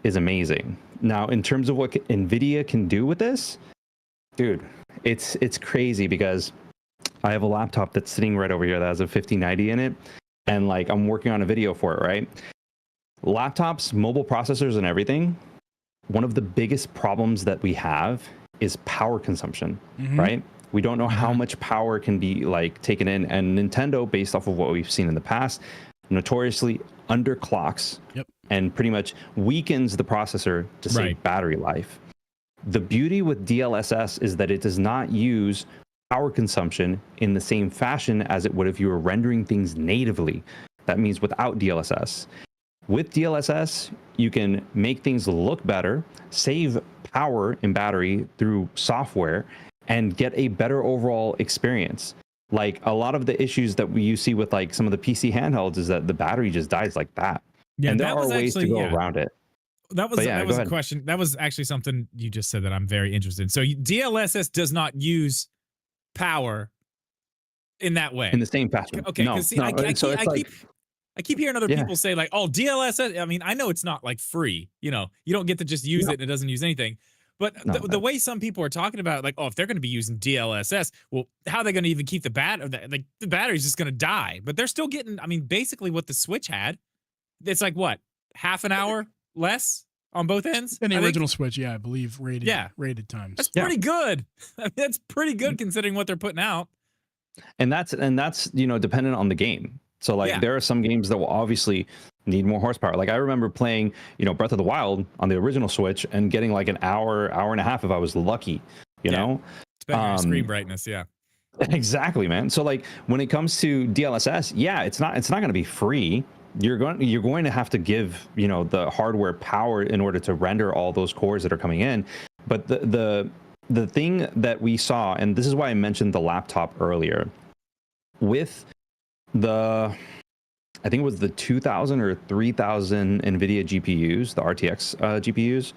is amazing. Now, in terms of what NVIDIA can do with this, dude, it's crazy because I have a laptop that's sitting right over here that has a 5090 in it, and like I'm working on a video for it, right? Laptops, mobile processors, and everything, one of the biggest problems that we have is power consumption, right? We don't know how much power can be like taken in, and Nintendo, based off of what we've seen in the past, notoriously underclocks and pretty much weakens the processor to save battery life. The beauty with DLSS is that it does not use power consumption in the same fashion as it would if you were rendering things natively. That means without DLSS. With DLSS, you can make things look better, save power in battery through software, and get a better overall experience. Like a lot of the issues that you see with like some of the PC handhelds is that the battery just dies like that. Yeah, and there are ways to go around it. That was a question. That was actually something you just said that I'm very interested in. So DLSS does not use power in that way. In the same fashion. Okay, because I keep hearing other people say like, "Oh, DLSS." I mean, I know it's not like free. You don't get to just use it and it doesn't use anything. But the way some people are talking about it, like, oh, if they're going to be using DLSS, well, how are they going to even keep the like the battery's just going to die? But they're still getting. I mean, basically what the Switch had. It's like what, half an hour less on both ends? In the original Switch, I believe rated times. That's pretty good. I mean, that's pretty good considering what they're putting out. And that's dependent on the game. So like there are some games that will obviously need more horsepower. Like I remember playing, Breath of the Wild on the original Switch and getting like an hour and a half if I was lucky, you know? Depending on screen brightness, Exactly, man. So like when it comes to DLSS, yeah, it's not going to be free. You're going to have to give, the hardware power in order to render all those cores that are coming in. But the thing that we saw, and this is why I mentioned the laptop earlier, with the, I think it was the 2000 or 3000 NVIDIA GPUs, the RTX GPUs,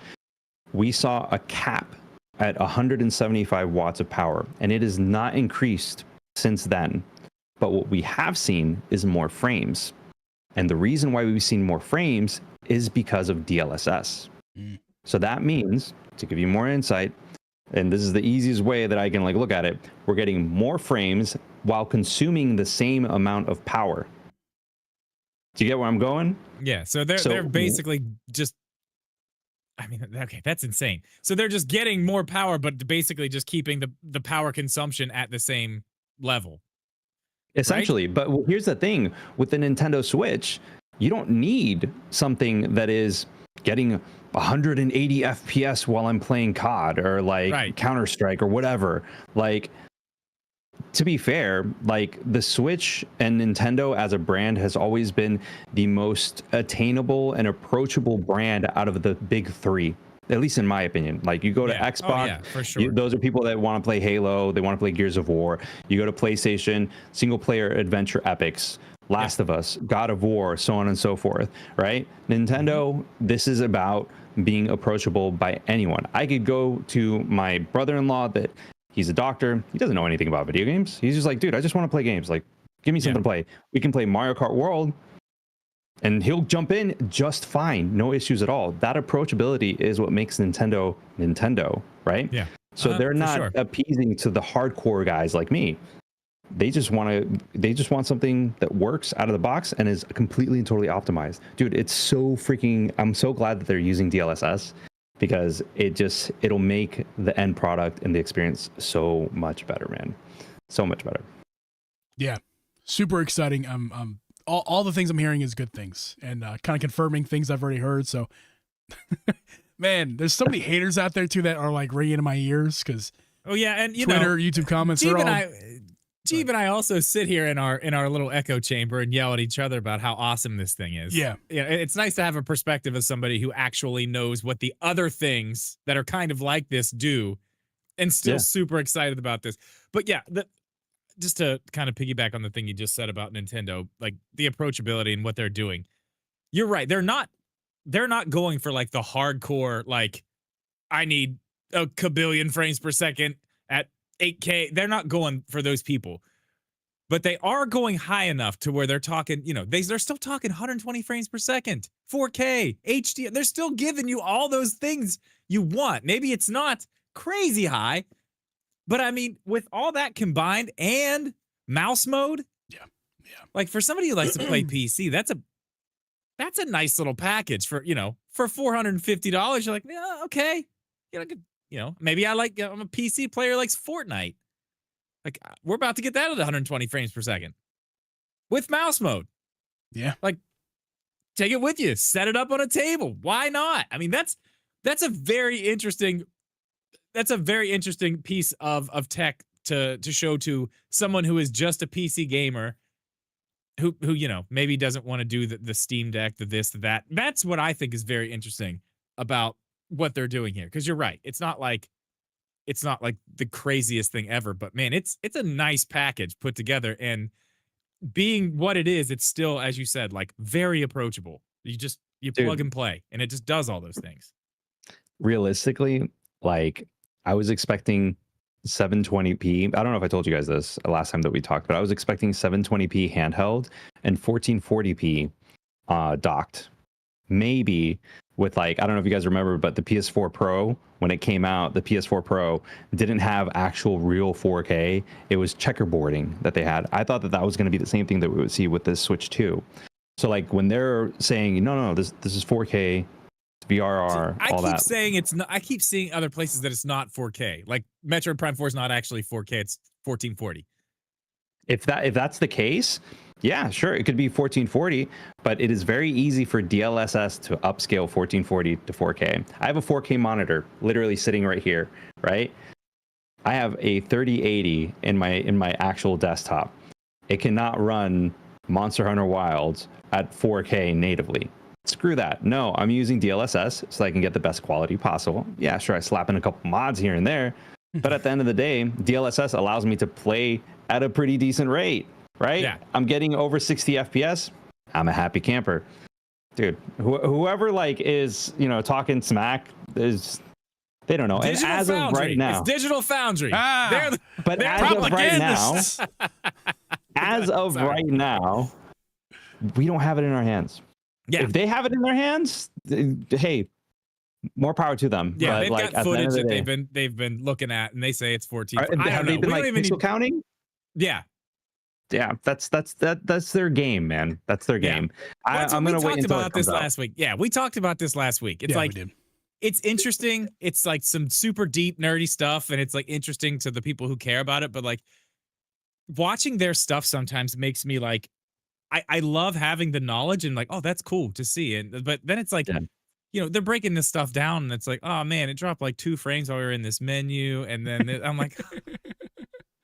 we saw a cap at 175 watts of power, and it has not increased since then. But what we have seen is more frames. And the reason why we've seen more frames is because of DLSS. So that means, to give you more insight, and this is the easiest way that I can look at it, we're getting more frames while consuming the same amount of power. Do you get where I'm going? Yeah, so they're basically just, I mean, okay, that's insane. So they're just getting more power, but basically just keeping the power consumption at the same level. Essentially, right? But here's the thing, with the Nintendo Switch, you don't need something that is getting 180 FPS while I'm playing COD or Counter-Strike or whatever. To be fair, the Switch and Nintendo as a brand has always been the most attainable and approachable brand out of the big three, at least in my opinion. You go to Xbox, for sure. Those are people that want to play Halo, they want to play Gears of War. You go to PlayStation, single player adventure epics, Last of Us, God of War, so on and so forth, right? Nintendo, this is about being approachable by anyone. I could go to my brother-in-law that he's a doctor. He doesn't know anything about video games. He's just like, dude, I just want to play games. Give me something to play. We can play Mario Kart World, and he'll jump in just fine. No issues at all. That approachability is what makes Nintendo, right? Yeah. So they're not appeasing to the hardcore guys like me. They just want something that works out of the box and is completely and totally optimized. Dude, it's so freaking, I'm so glad that they're using DLSS, because it'll make the end product and the experience so much better, man. So much better. Yeah. Super exciting. All the things I'm hearing is good things, and kind of confirming things I've already heard. So man, there's so many haters out there too that are ringing in my ears, because and Twitter, YouTube comments are all... Jeeve and I also sit here in our little echo chamber and yell at each other about how awesome this thing is. Yeah. It's nice to have a perspective as somebody who actually knows what the other things that are kind of like this do, and still super excited about this. But yeah, just to kind of piggyback on the thing you just said about Nintendo, the approachability and what they're doing. You're right. They're not going for the hardcore, I need a kabillion frames per second at 8K. They're not going for those people, but they are going high enough to where they're talking, they're still talking 120 frames per second, 4K, HD. They're still giving you all those things you want. Maybe it's not crazy high, but I mean, with all that combined and mouse mode, for somebody who likes to play PC, that's a nice little package for $450. You're like, yeah, okay, maybe I'm a PC player who likes Fortnite. We're about to get that at 120 frames per second with mouse mode. Yeah. Take it with you, set it up on a table. Why not? I mean, that's a very interesting piece of tech to show to someone who is just a PC gamer who maybe doesn't want to do the Steam Deck, the this, the that. That's what I think is very interesting about what they're doing here, because you're right, it's not like the craziest thing ever, but man, it's a nice package put together, and being what it is, it's still, as you said, very approachable. You plug and play, and it just does all those things. Realistically, I was expecting 720p. I don't know if I told you guys this last time that we talked, but I was expecting 720p handheld and 1440p docked. Maybe with I don't know if you guys remember, but the PS4 Pro, when it came out, the PS4 Pro didn't have actual real 4K. It was checkerboarding that they had. I thought that was going to be the same thing that we would see with this Switch 2. So when they're saying, no, this is 4K, VRR, all that. Saying it's not. I keep seeing other places that it's not 4K. Metroid Prime 4 is not actually 4K. It's 1440. If that's the case, yeah, sure, it could be 1440, but it is very easy for DLSS to upscale 1440 to 4K. I have a 4K monitor literally sitting right here, right? I have a 3080 in my actual desktop. It cannot run Monster Hunter Wilds at 4K natively. Screw that. No, I'm using DLSS so I can get the best quality possible. Yeah, sure, I slap in a couple mods here and there, but at the end of the day, DLSS allows me to play at a pretty decent rate, right? Yeah. I'm getting over 60 FPS. I'm a happy camper. Dude, whoever like is, talking smack is, they don't know. Digital and as Foundry. of right now, It's Digital Foundry. Ah. but they're as of right now, propagandists. as of Sorry. right now, we don't have it in our hands. Yeah. If they have it in their hands, hey, more power to them. Yeah, but they've like, got at the end footage of the that day, they've been looking at, and they say it's 14. I have don't they know. been We like don't even pixel need. counting? Yeah. Yeah, that's their game, man. That's their Yeah. game. Well, I'm we gonna wait talked until about it this comes out. last week. Yeah, we talked about this last week. It's Yeah, like we did. it's interesting. It's like some super deep nerdy stuff, and it's like interesting to the people who care about it. But like watching their stuff sometimes makes me like, I love having the knowledge and like, oh, that's cool to see. And but then it's like, Yeah. they're breaking this stuff down, and it's like, oh man, it dropped like 2 frames while we were in this menu, and then I'm like,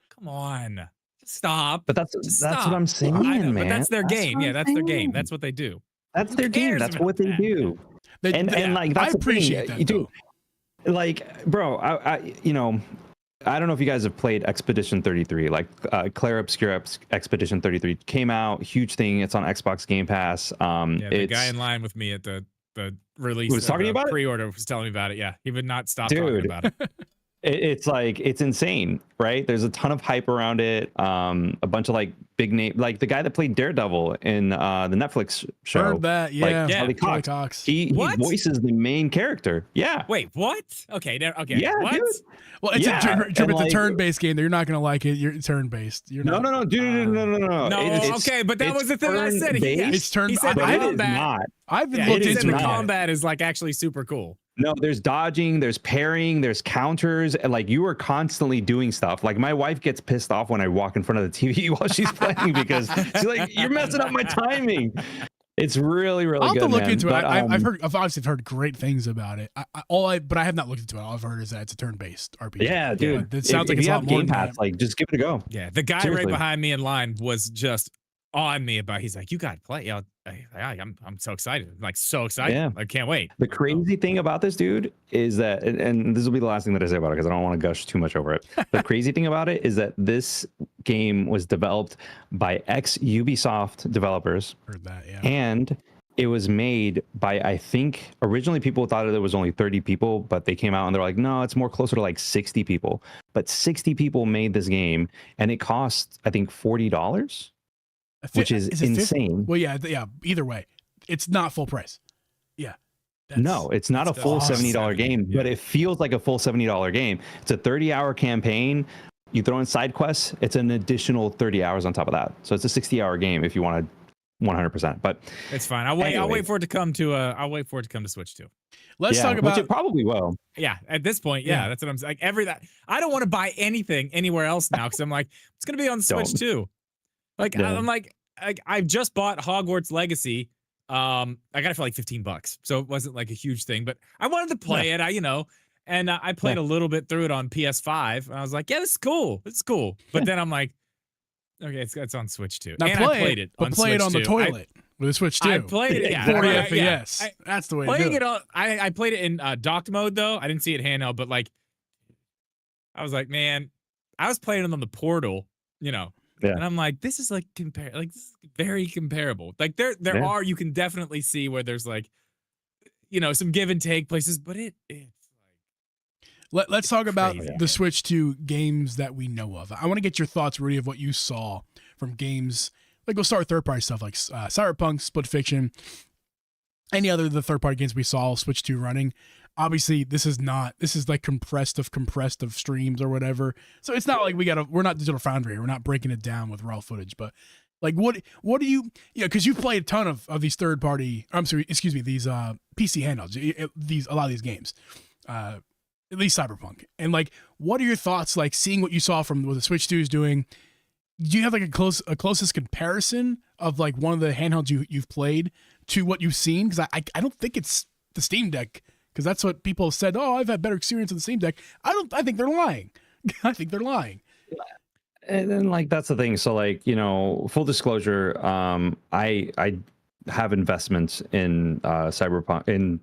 come on, stop. But that's Stop. what I'm saying, I know, man. but that's their game. what Yeah, I'm that's their game. saying. That's what they do. That's their Who game. cares That's about what they that? do. And like that's I the appreciate thing. that, You do. Like, bro, I don't know if you guys have played Expedition 33, like Claire Obscura Expedition 33 came out, huge thing. It's on Xbox Game Pass. Yeah, the it's, guy in line with me at the release Who was talking about it? pre-order was telling me about it. Yeah, he would not stop talking Dude. about it. it's like it's insane, right? There's a ton of hype around it. A bunch of like big name, like the guy that played Daredevil in the Netflix show. Heard that, yeah. Like, Yeah. Charlie Cox. He What? voices the main character. Yeah. Wait, what? Okay, okay. Yeah, what? dude. Well, it's Yeah, a and, it's a like- turn-based game. You're not gonna like it. You're turn-based. You're No, not. no, dude, no. No, It's- okay, but that it's was the thing I said. turn-based, It's turn- He said I- the but it is combat. not. I've been Yeah, looked he it said into the not. it. combat is like actually super cool. No, there's dodging, there's parrying, there's counters, and like you are constantly doing stuff. Like my wife gets pissed off when I walk in front of the TV while she's playing because she's like, "You're messing up my timing." It's really, really I'll have good. to look man. into But, it. I've obviously heard great things about it. But I have not looked into it. All I've heard is that it's a turn-based RPG. yeah, dude. It sounds if like it's you a have lot more Game than Pass, that. like just give it a go. Yeah, the guy Seriously. right behind me in line was just on me about. He's like, "You got to play." Yeah, I'm so excited. I'm like so excited. Yeah. I can't wait. The crazy thing about this dude is that, and this will be the last thing that I say about it because I don't want to gush too much over it. The crazy thing about it is that this game was developed by ex-Ubisoft developers, Heard that, yeah. and it was made by, I think, originally people thought there was only 30 people, but they came out and they're like, no, it's more closer to like 60 people. But 60 people made this game, and it cost, I think, $40, which is it 50? insane. Well, yeah. Either way, it's not full price. Yeah. No, it's not a that's full awesome. $70 game, but it feels like a full $70 game. It's a 30-hour campaign. You throw in side quests, it's an additional 30 hours on top of that. So it's a 60-hour game if you want to 100%. But It's fine. I'll wait. I'll Anyway. wait for it to come to. I'll wait for it to come to Switch too. Let's talk about. which it probably will. Yeah, at this point, yeah, Yeah. that's what I'm saying. I don't want to buy anything anywhere else now because I'm like, it's gonna be on Switch Don't. too. Like Yeah. I'm like, I've just bought Hogwarts Legacy. I got it for like $15, so it wasn't like a huge thing. But I wanted to play it. And I played a little bit through it on PS5. And I was like, yeah, this is cool. It's cool. But then I'm like, okay, it's on Switch too. Now And play I played it but on play Switch it on the too. toilet with a Switch too. I played it. Yeah, 40 yeah, FPS. yeah. That's the way to do Playing it. it on, I played it in docked mode though. I didn't see it handheld, but like, I was like, man, I was playing it on the Portal, Yeah. and I'm like, this is like this is very comparable. Like there Yeah. are, you can definitely see where there's like, some give and take places, but it's like Let's talk about crazy. the Switch 2 games that we know of. I want to get your thoughts, Rudy, of what you saw from games. Like, we'll start with third-party stuff like Cyberpunk, Split Fiction, any other of the third-party games we saw Switch 2 running. Obviously, this is like compressed of streams or whatever. So it's not like we're not Digital Foundry. We're not breaking it down with raw footage. But like, what do you, because you've played a ton of these these PC handhelds, a lot of these games. At least Cyberpunk. And like, what are your thoughts, like seeing what you saw from what the Switch 2 is doing? Do you have like a closest comparison of like one of the handhelds you've played to what you've seen? Because I don't think it's the Steam Deck, because that's what people have said. Oh, I've had better experience with the Steam Deck. I think they're lying, I think they're lying. And then like that's the thing. So like, full disclosure, I have investments in Cyberpunk in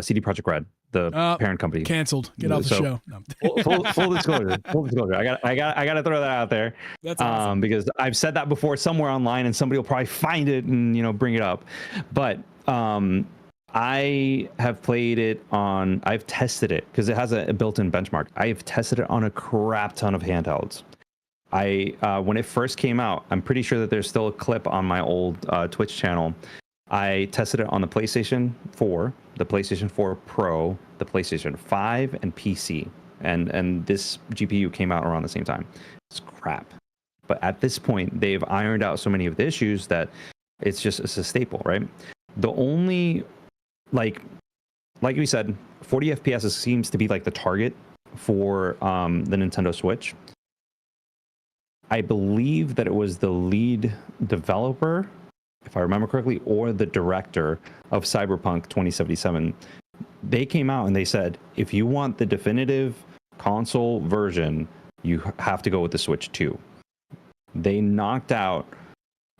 CD Projekt Red, the parent company. Canceled. Get off the show. No. Full disclosure. Full disclosure. I got to throw that out there. That's awesome. Because I've said that before somewhere online, and somebody will probably find it and bring it up. But I have played it on. I've tested it because it has a built-in benchmark. I have tested it on a crap ton of handhelds. When it first came out, I'm pretty sure that there's still a clip on my old Twitch channel. I tested it on the PlayStation 4, the PlayStation 4 Pro, the PlayStation 5, and PC. And this GPU came out around the same time. It's crap. But at this point, they've ironed out so many of the issues that it's a staple, right? The only, like we said, 40 FPS seems to be like the target for the Nintendo Switch. I believe that it was the lead developer, if I remember correctly, or the director of Cyberpunk 2077. They came out and they said, if you want the definitive console version, you have to go with the Switch 2. They knocked out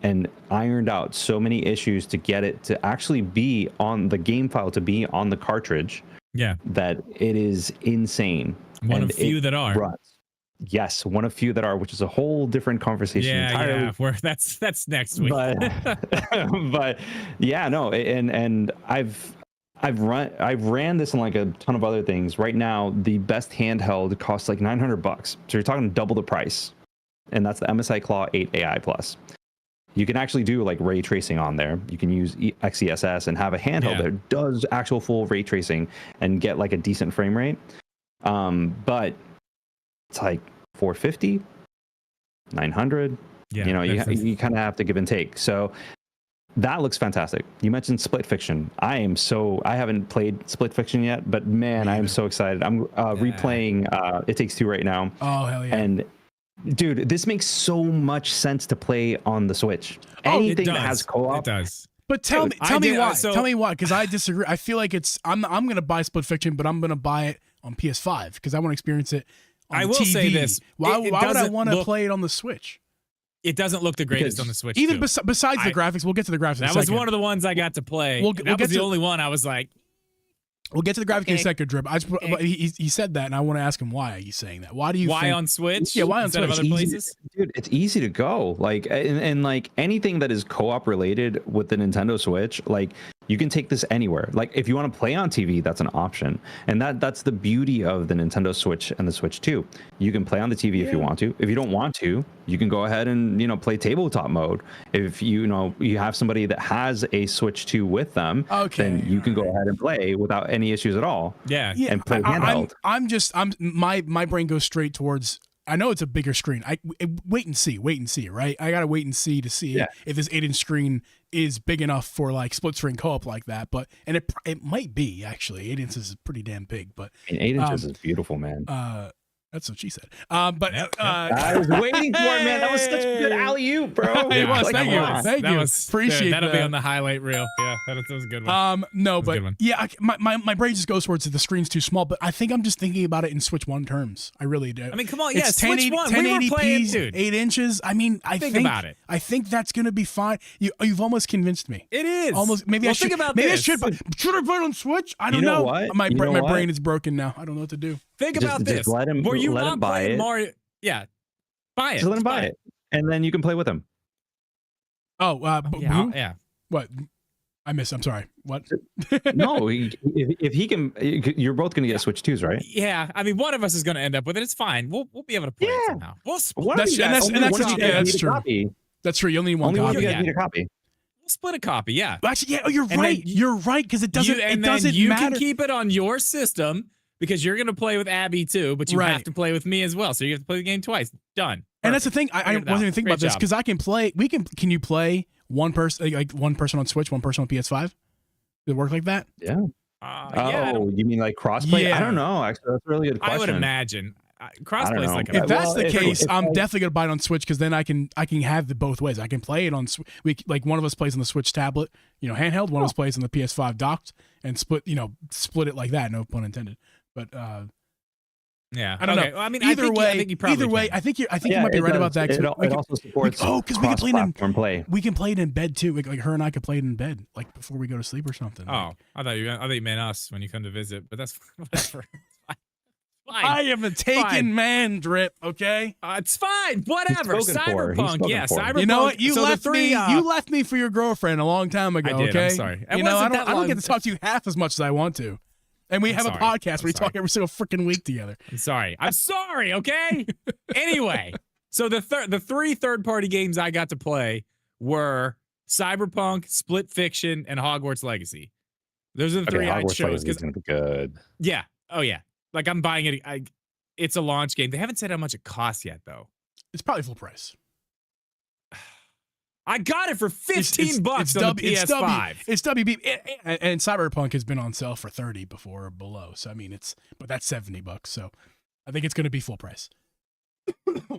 and ironed out so many issues to get it to actually be on the game file, to be on the cartridge. Yeah. That it is insane. One of few that are. Runs. Yes, one of few that are, which is a whole different conversation entirely. Yeah, that's next week. But yeah, no, and I've ran this on like a ton of other things. Right now, the best handheld costs like $900, so you're talking double the price, and that's the MSI Claw 8 AI Plus. You can actually do like ray tracing on there. You can use XESS and have a handheld that does actual full ray tracing and get like a decent frame rate. But it's like 450, 900. Yeah, you kind of have to give and take. So that looks fantastic. You mentioned Split Fiction. I haven't played Split Fiction yet, but man, I am so excited. I'm replaying It Takes Two right now. Oh, hell yeah. And dude, this makes so much sense to play on the Switch. Anything that has co-op. It does. But tell me why. Tell me why, because I disagree. I feel like I'm gonna buy Split Fiction, but I'm gonna buy it on PS5 because I want to experience it on I will TV. say this. Why would I want to play it on the Switch? It doesn't look the greatest on the Switch. Even besides the graphics, we'll get to the graphics. That was one of the ones I got to play. That was the only one I was like. We'll get to the graphics in a second, Drip. He said that, and I want to ask him why he's saying that. Why do you? Why on Switch? Yeah, why on instead Switch? of other places? Dude, it's easy to go. Like, and like anything that is co-op related with the Nintendo Switch, like you can take this anywhere. Like if you want to play on TV, that's an option, and that's the beauty of the Nintendo Switch and the Switch 2. You can play on the TV if you want to. If you don't want to, you can go ahead and play tabletop mode. If you have somebody that has a Switch 2 with them, then you can go ahead and play without any issues at all. Yeah, and play handheld. My brain goes straight towards. I know it's a bigger screen. Wait and see, right? I gotta wait and see to see if this 8-inch screen is big enough for like split screen co-op like that. But it might be actually. 8 inches is pretty damn big. But 8 inches is beautiful, man. That's what she said. I was waiting for it, man. That was such a good alley-oop, bro. It was. Thank you. Appreciate that'll that. be on the highlight reel. Yeah, that was a good one. No, but yeah, my brain just goes towards the screen's too small. But I think I'm just thinking about it in Switch 1 terms. I really do. I mean, come on, it's Switch 1. We were playing, dude. 8 inches. I mean, I think about it. I think that's gonna be fine. You've almost convinced me. It is almost. Maybe I should. Think about maybe this. Should I play it on Switch? I don't know. What? My brain is broken now. I don't know what to do. Think about this. Just let him buy it. Mario? Yeah, buy it. Just let him buy it, and then you can play with him. Oh, yeah. What? I missed. I'm sorry. What? No, if he can, you're both going to get Switch 2s, right? Yeah, I mean, one of us is going to end up with it. It's fine. We'll be able to play it somehow. We'll split. That's true. That's true. You only need one copy. You guys need a copy. We'll split a copy. Yeah. Actually, yeah. Oh, you're right. You're right because it doesn't. It doesn't you matter. can keep it on your system. Because you're going to play with Abby too, but you have to play with me as well. So you have to play the game twice. Done. And that's the thing. I wasn't even thinking about this because I can play. Can you play one person, like one person on Switch, one person on PS5? Does it work like that? Yeah. You mean like crossplay? Yeah. I don't know. Actually, that's a really good question. I would imagine crossplay is like. If that's the case, I'm definitely gonna buy it on Switch because then I can have it both ways. I can play it on like one of us plays on the Switch tablet, handheld. One of us plays on the PS5 docked, and split it like that. No pun intended. But Yeah. I don't Okay. know. Well, I mean, Either way, I think you probably either way, can. I think you Yeah, might be it right does. about that It, too. it also supports because we can play it in cross-platform play. we can play it in bed too. Like her and I could play it in bed, like before we go to sleep or something. Oh, I thought you meant us when you come to visit, but that's whatever. Fine. I am a taken Fine. man, Drip. Okay. It's fine. Whatever. spoken for. He's Cyberpunk. spoken Yeah, for. Cyberpunk. You know what? You so left the three, me. You left me for your girlfriend a long time ago. I did, Okay. I'm sorry. It You know, wasn't I that don't long. get to talk to you half as much as I want to. And we I'm have sorry. a podcast I'm where we sorry. talk every single freaking week together. I'm sorry. I'm sorry. Okay. Anyway, so the three third-party games I got to play were Cyberpunk, Split Fiction, and Hogwarts Legacy. Those are the three I Hogwarts chose. Legacy is gonna be good. Yeah. Oh yeah. Like I'm buying it. It's a launch game. They haven't said how much it costs yet, though. It's probably full price. I got it for $15 It's on the PS5. It's WB, and Cyberpunk has been on sale for 30 before or below. So I mean, but that's $70. So I think it's going to be full price.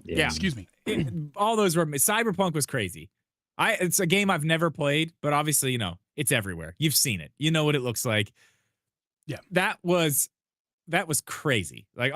Yeah. Excuse me. All those were Cyberpunk was crazy. It's a game I've never played, but obviously, it's everywhere. You've seen it. You know what it looks like. Yeah. That was crazy. Like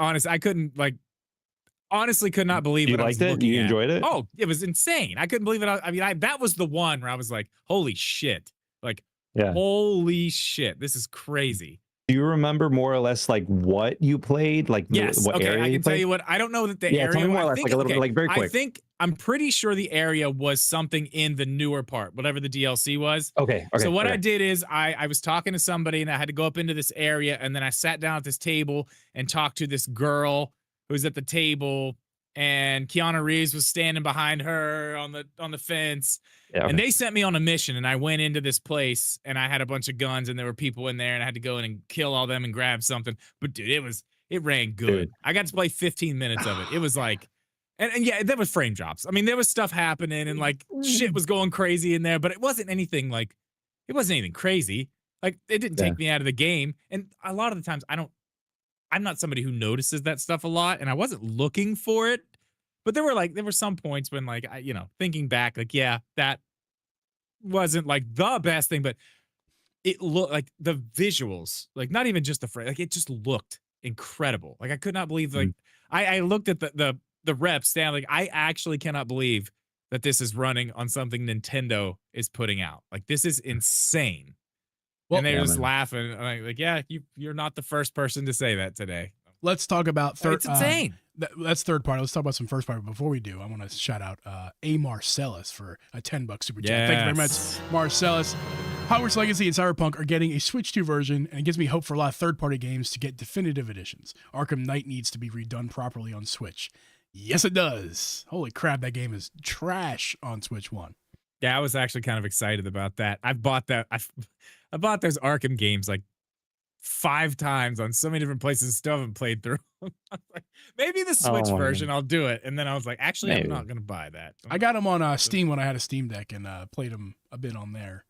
honestly could not believe You what I was liked it? looking You at. enjoyed it? Oh, it was insane. I couldn't believe it. I mean, that was the one where I was like, holy shit. Like, Yeah. holy shit. This is crazy. Do you remember more or less like what you played? Like Yes. what Okay. area I you can tell played? you what. I don't know that the Yeah, area. tell me more or I less, think, like a little bit, like very quick. I'm pretty sure the area was something in the newer part, whatever the DLC was. Okay. So what I did is I was talking to somebody and I had to go up into this area and then I sat down at this table and talked to this girl who's at the table and Keanu Reeves was standing behind her on the fence. Yeah, And they sent me on a mission and I went into this place and I had a bunch of guns and there were people in there and I had to go in and kill all them and grab something. But dude, it ran good. Dude. I got to play 15 minutes of it. It was like, and yeah, there was frame drops. I mean, there was stuff happening and like shit was going crazy in there, but it wasn't anything crazy. Like it didn't take me out of the game. And a lot of the times I'm not somebody who notices that stuff a lot and I wasn't looking for it. But there were some points when like, thinking back, like, yeah, that wasn't like the best thing, but it looked like the visuals, like not even just the frame, like it just looked incredible. Like I could not believe, like I looked at the reps stand, like I actually cannot believe that this is running on something Nintendo is putting out. Like this is insane. Well, and they were just laughing. Like, yeah, you're not the first person to say that today. Let's talk about third. It's insane. That's third party. Let's talk about some first party. Before we do, I want to shout out A. Marcellus for a $10 super chat. Thank you very much, Marcellus. Hogwarts Legacy and Cyberpunk are getting a Switch 2 version, and it gives me hope for a lot of third-party games to get definitive editions. Arkham Knight needs to be redone properly on Switch. Yes, it does. Holy crap, that game is trash on Switch 1. Yeah, I was actually kind of excited about that. I bought those Arkham games like 5 times on so many different places and still haven't played through. Like, maybe the Switch version, I'll do it. And then I was like, actually, I'm not going to buy that. I got them on Steam when I had a Steam Deck and played them a bit on there.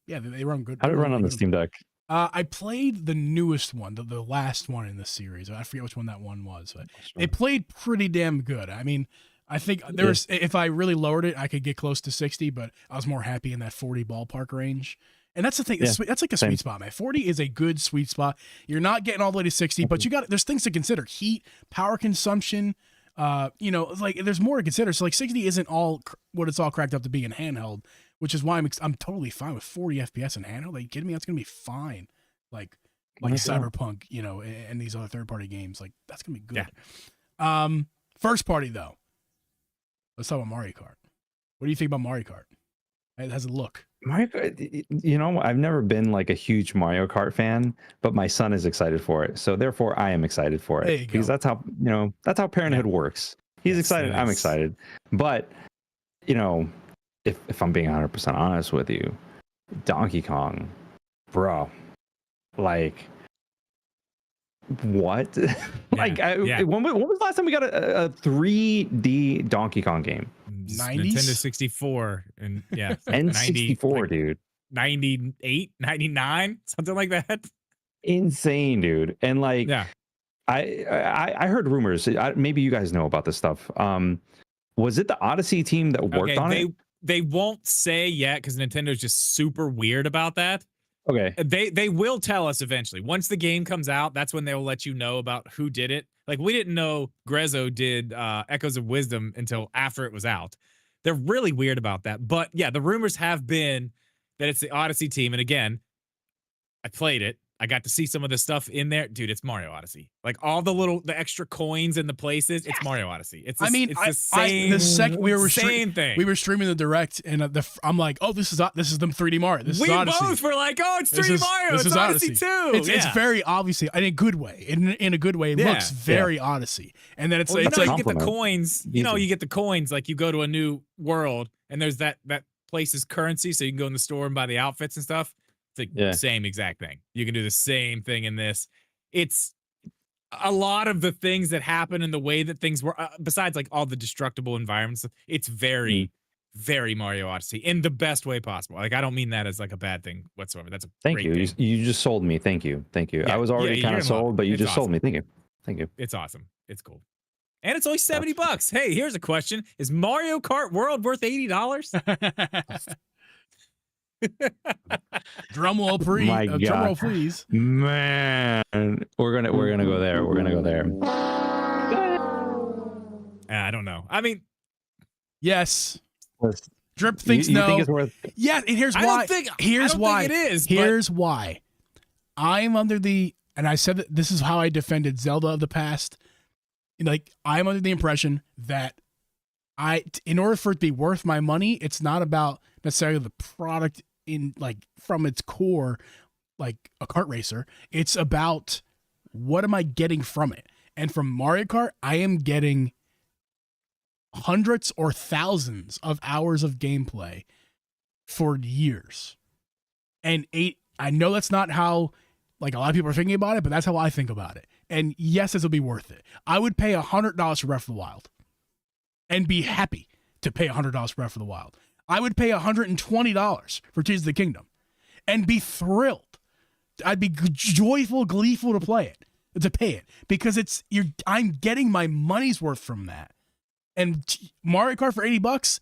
Yeah, they run good. How did it run on the Steam Deck? I played the newest one, the last one in the series. I forget which one that one was, but it played pretty damn good. I mean, I think there's if I really lowered it, I could get close to 60, but I was more happy in that 40 ballpark range. And that's the thing. Yeah, that's like a sweet spot, man. 40 is a good sweet spot. You're not getting all the way to 60, but there's things to consider: heat, power consumption. Like there's more to consider. So like 60 isn't all what it's all cracked up to be in handheld, which is why I'm totally fine with 40 FPS in handheld. Are you kidding me? That's gonna be fine. Like Cyberpunk, and these other third party games, like that's gonna be good. Yeah. First party though. Let's talk about Mario Kart. What do you think about Mario Kart? It has a look. Mario Kart, I've never been like a huge Mario Kart fan, but my son is excited for it. So therefore I am excited for There you it go. because that's how parenthood works. He's excited. I'm excited. But, if I'm being 100% honest with you, Donkey Kong, bro, like, what? When was the last time we got a 3D Donkey Kong game? 90s? Nintendo 64 and N64, dude. 98, 99, something like that. Insane, dude. And like, I heard rumors. Maybe you guys know about this stuff. Was it the Odyssey team that worked on it? They won't say yet because Nintendo's just super weird about that. Okay. They will tell us eventually. Once the game comes out, that's when they'll let you know about who did it. Like we didn't know Grezzo did Echoes of Wisdom until after it was out. They're really weird about that. But yeah, the rumors have been that it's the Odyssey team. And again, I played it. I got to see some of the stuff in there. Dude, it's Mario Odyssey. Like all the extra coins and the places, it's Mario Odyssey. It's the same thing. We were streaming the direct, and I'm like, oh, this is them 3D Mario. This is Odyssey. We both were like, oh, it's 3D Mario. It's Odyssey too. It's very obviously, in a good way. In a good way, it looks very Odyssey. And then it's like you get the coins. You know, you get the coins. Like you go to a new world, and there's that place's currency, so you can go in the store and buy the outfits and stuff. The same exact thing. You can do the same thing in this. It's a lot of the things that happen and the way that things were, besides like all the destructible environments, it's very, very Mario Odyssey in the best way possible. Like, I don't mean that as like a bad thing whatsoever. That's a Thank you. Thing. You just sold me. Thank you. Yeah, I was already kind of sold, but you just sold me. Thank you. Thank you. It's awesome. It's cool. And it's only $70. Hey, here's a question. Is Mario Kart World worth $80? Drum roll, please. Man, we're gonna go there. I don't know. I mean, yes. Drip thinks you no. Think it's worth... Yeah, and here's why. I don't think it is. Here's why. I'm under the, and I said that this is how I defended Zelda of the past. Like, I'm under the impression that in order for it to be worth my money, it's not about necessarily the product in like from its core, like a kart racer. It's about what am I getting from it? And from Mario Kart, I am getting hundreds or thousands of hours of gameplay for years. And I know that's not how like a lot of people are thinking about it, but that's how I think about it. And yes, this will be worth it. I would pay $100 for Breath of the Wild and be happy to pay $100 for Breath of the Wild. I would pay $120 for Tears of the Kingdom and be thrilled. I'd be joyful, gleeful to pay it because I'm getting my money's worth from that. And Mario Kart for $80,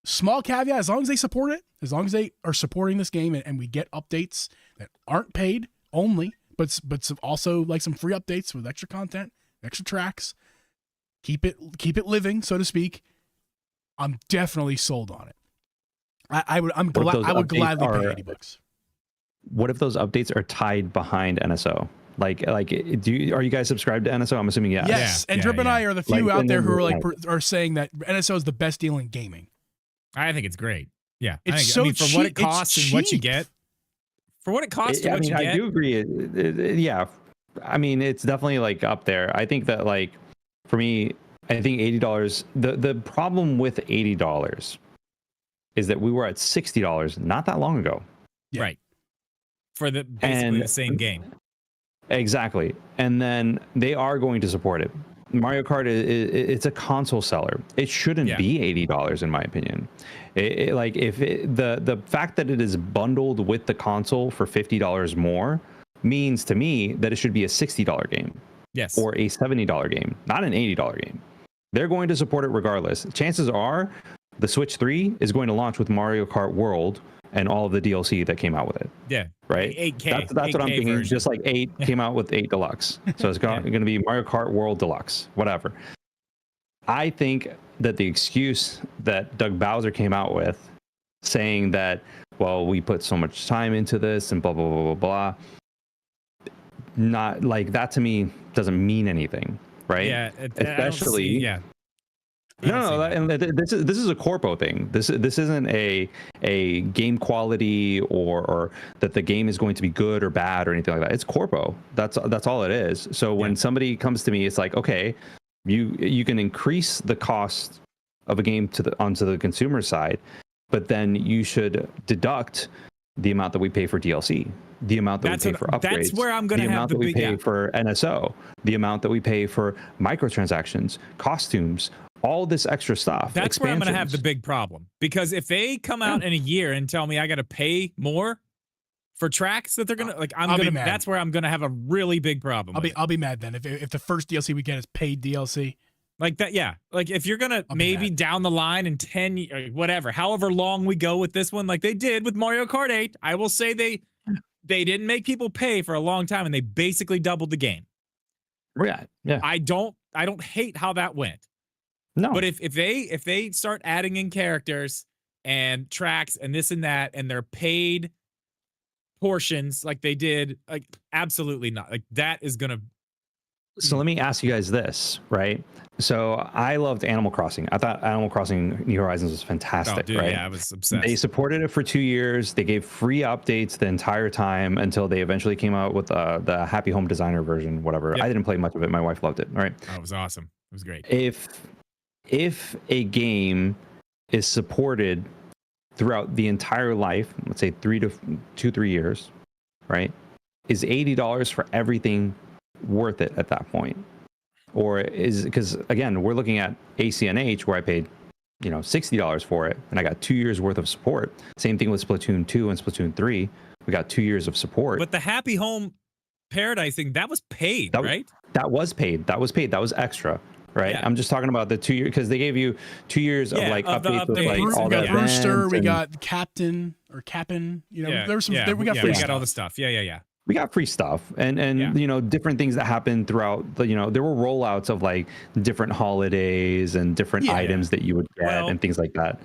small caveat, as long as they support it, as long as they are supporting this game and we get updates that aren't paid only, but also like some free updates with extra content, extra tracks, keep it living, so to speak. I'm definitely sold on it. I would gladly pay $80. What if those updates are tied behind NSO? Like, are you guys subscribed to NSO? I'm assuming yes. Yes, and Drip and I are the few out there who are saying that NSO is the best deal in gaming. I think it's great. Yeah, it's so cheap. For what it costs and what you get. For what it costs and what you get. I do agree. Yeah, I mean, it's definitely like up there. I think that like for me, I think $80. The problem with $80 is that we were at $60 not that long ago. Yeah. Right. For basically the same game. Exactly. And then they are going to support it. Mario Kart it's a console seller. It shouldn't be $80 in my opinion. The fact that it is bundled with the console for $50 more means to me that it should be a $60 game. Yes. Or a $70 game, not an $80 game. They're going to support it regardless. Chances are the Switch 3 is going to launch with Mario Kart World and all of the DLC that came out with it. Yeah. Right? 8K. That's what I'm thinking. Version. Just like 8 came out with 8 Deluxe. So it's going to be Mario Kart World Deluxe, whatever. I think that the excuse that Doug Bowser came out with saying that, well, we put so much time into this and blah, blah, blah, blah, blah. Not like that to me doesn't mean anything. Right? Yeah, especially No, and this is a corpo thing. This isn't a game quality or that the game is going to be good or bad or anything like that. It's corpo. That's all it is. So when somebody comes to me, it's like, okay, you can increase the cost of a game onto the consumer side, but then you should deduct the amount that we pay for DLC, the amount that we pay for upgrades, that's where I'm going to have the amount that we pay for NSO, the amount that we pay for microtransactions, costumes, all this extra stuff. That's where I'm going to have the big problem, because if they come out in a year and tell me I got to pay more for tracks that they're going to like, that's where I'm going to have a really big problem. I'll be mad then if the first DLC we get is paid DLC. Like that, yeah. Like if you're gonna maybe down the line in 10 or whatever, however long we go with this one, like they did with Mario Kart 8, I will say they didn't make people pay for a long time, and they basically doubled the game. Yeah. I don't hate how that went. No. But if they start adding in characters and tracks and this and that, and they're paid portions like they did, like absolutely not. Like that is gonna. So let me ask you guys this, right? So I loved Animal Crossing. I thought Animal Crossing New Horizons was fantastic, Oh, dude, right? yeah, I was obsessed. They supported it for 2 years. They gave free updates the entire time until they eventually came out with the Happy Home Designer version, whatever. Yep. I didn't play much of it. My wife loved it. All right. Oh, it was awesome. It was great. If a game is supported throughout the entire life, let's say 3 years, right? Is $80 for everything worth it at that point? Or is, because again, we're looking at ACNH where I paid, $60 for it and I got 2 years worth of support. Same thing with Splatoon 2 and Splatoon 3. We got 2 years of support. But the Happy Home Paradise thing, that was paid, right? That was paid. That was extra. Right. Yeah. I'm just talking about the 2 years because they gave you 2 years of like of the updates with like updates. all we the got Brewster, events we and got Captain or Cap'n. Yeah. There was some. Yeah. We got yeah, free we stuff. got all the stuff. Yeah. we got free stuff and Yeah. different things that happened throughout the, there were rollouts of like different holidays and different Yeah. items that you would get Well, and things like that.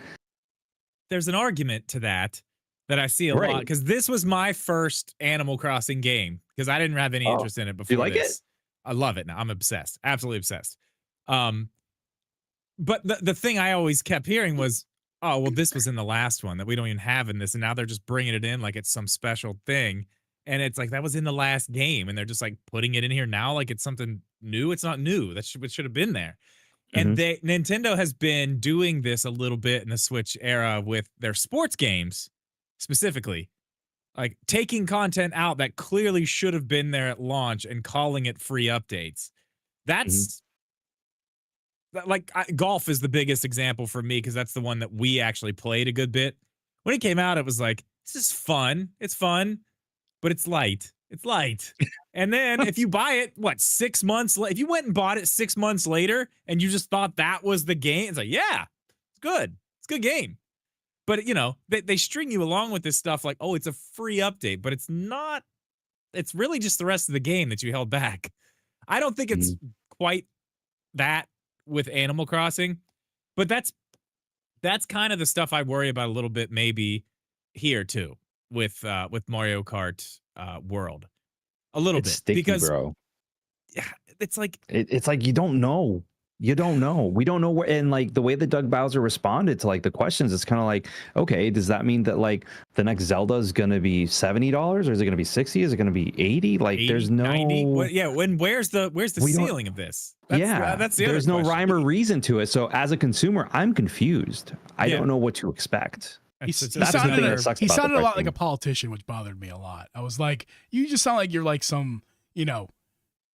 There's an argument to that I see a lot Right. because this was my first Animal Crossing game because I didn't have any interest in it before. you like this. I love it now. I'm obsessed. Absolutely obsessed. But the thing I always kept hearing was, oh, well, this was in the last one that we don't even have in this. And now they're just bringing it in like it's some special thing. And it's like, that was in the last game. And they're just like putting it in here now like it's something new. It's not new. That should have been there. And Nintendo has been doing this a little bit in the Switch era with their sports games, specifically. Like taking content out that clearly should have been there at launch and calling it free updates. That's like golf is the biggest example for me because that's the one that we actually played a good bit. When it came out, it was like, this is fun. It's fun, but it's light. It's light. And then if you buy it, 6 months later, if you went and bought it 6 months later and you just thought that was the game, it's like, yeah, it's good. It's a good game. But, they string you along with this stuff like, oh, it's a free update, but it's not. It's really just the rest of the game that you held back. I don't think it's quite that with Animal Crossing, but that's kind of the stuff I worry about a little bit maybe here too with Mario Kart World. A little It's bit sticky, because bro. it's like It's like you don't know. We don't know where, and like the way that Doug Bowser responded to like the questions, it's kind of like, okay, does that mean that like the next Zelda is going to be $70 or is it going to be 60? Is it going to be 80? Like 80, there's no 90? Where's the ceiling of this? That's the there's other no question. rhyme or reason to it. So as a consumer, I'm confused. I Yeah. don't know what to expect. He That's That's the sounded, thing that sucks he about the sounded a lot like pricing. a politician, which bothered me a lot. I was like, you just sound like you're like some,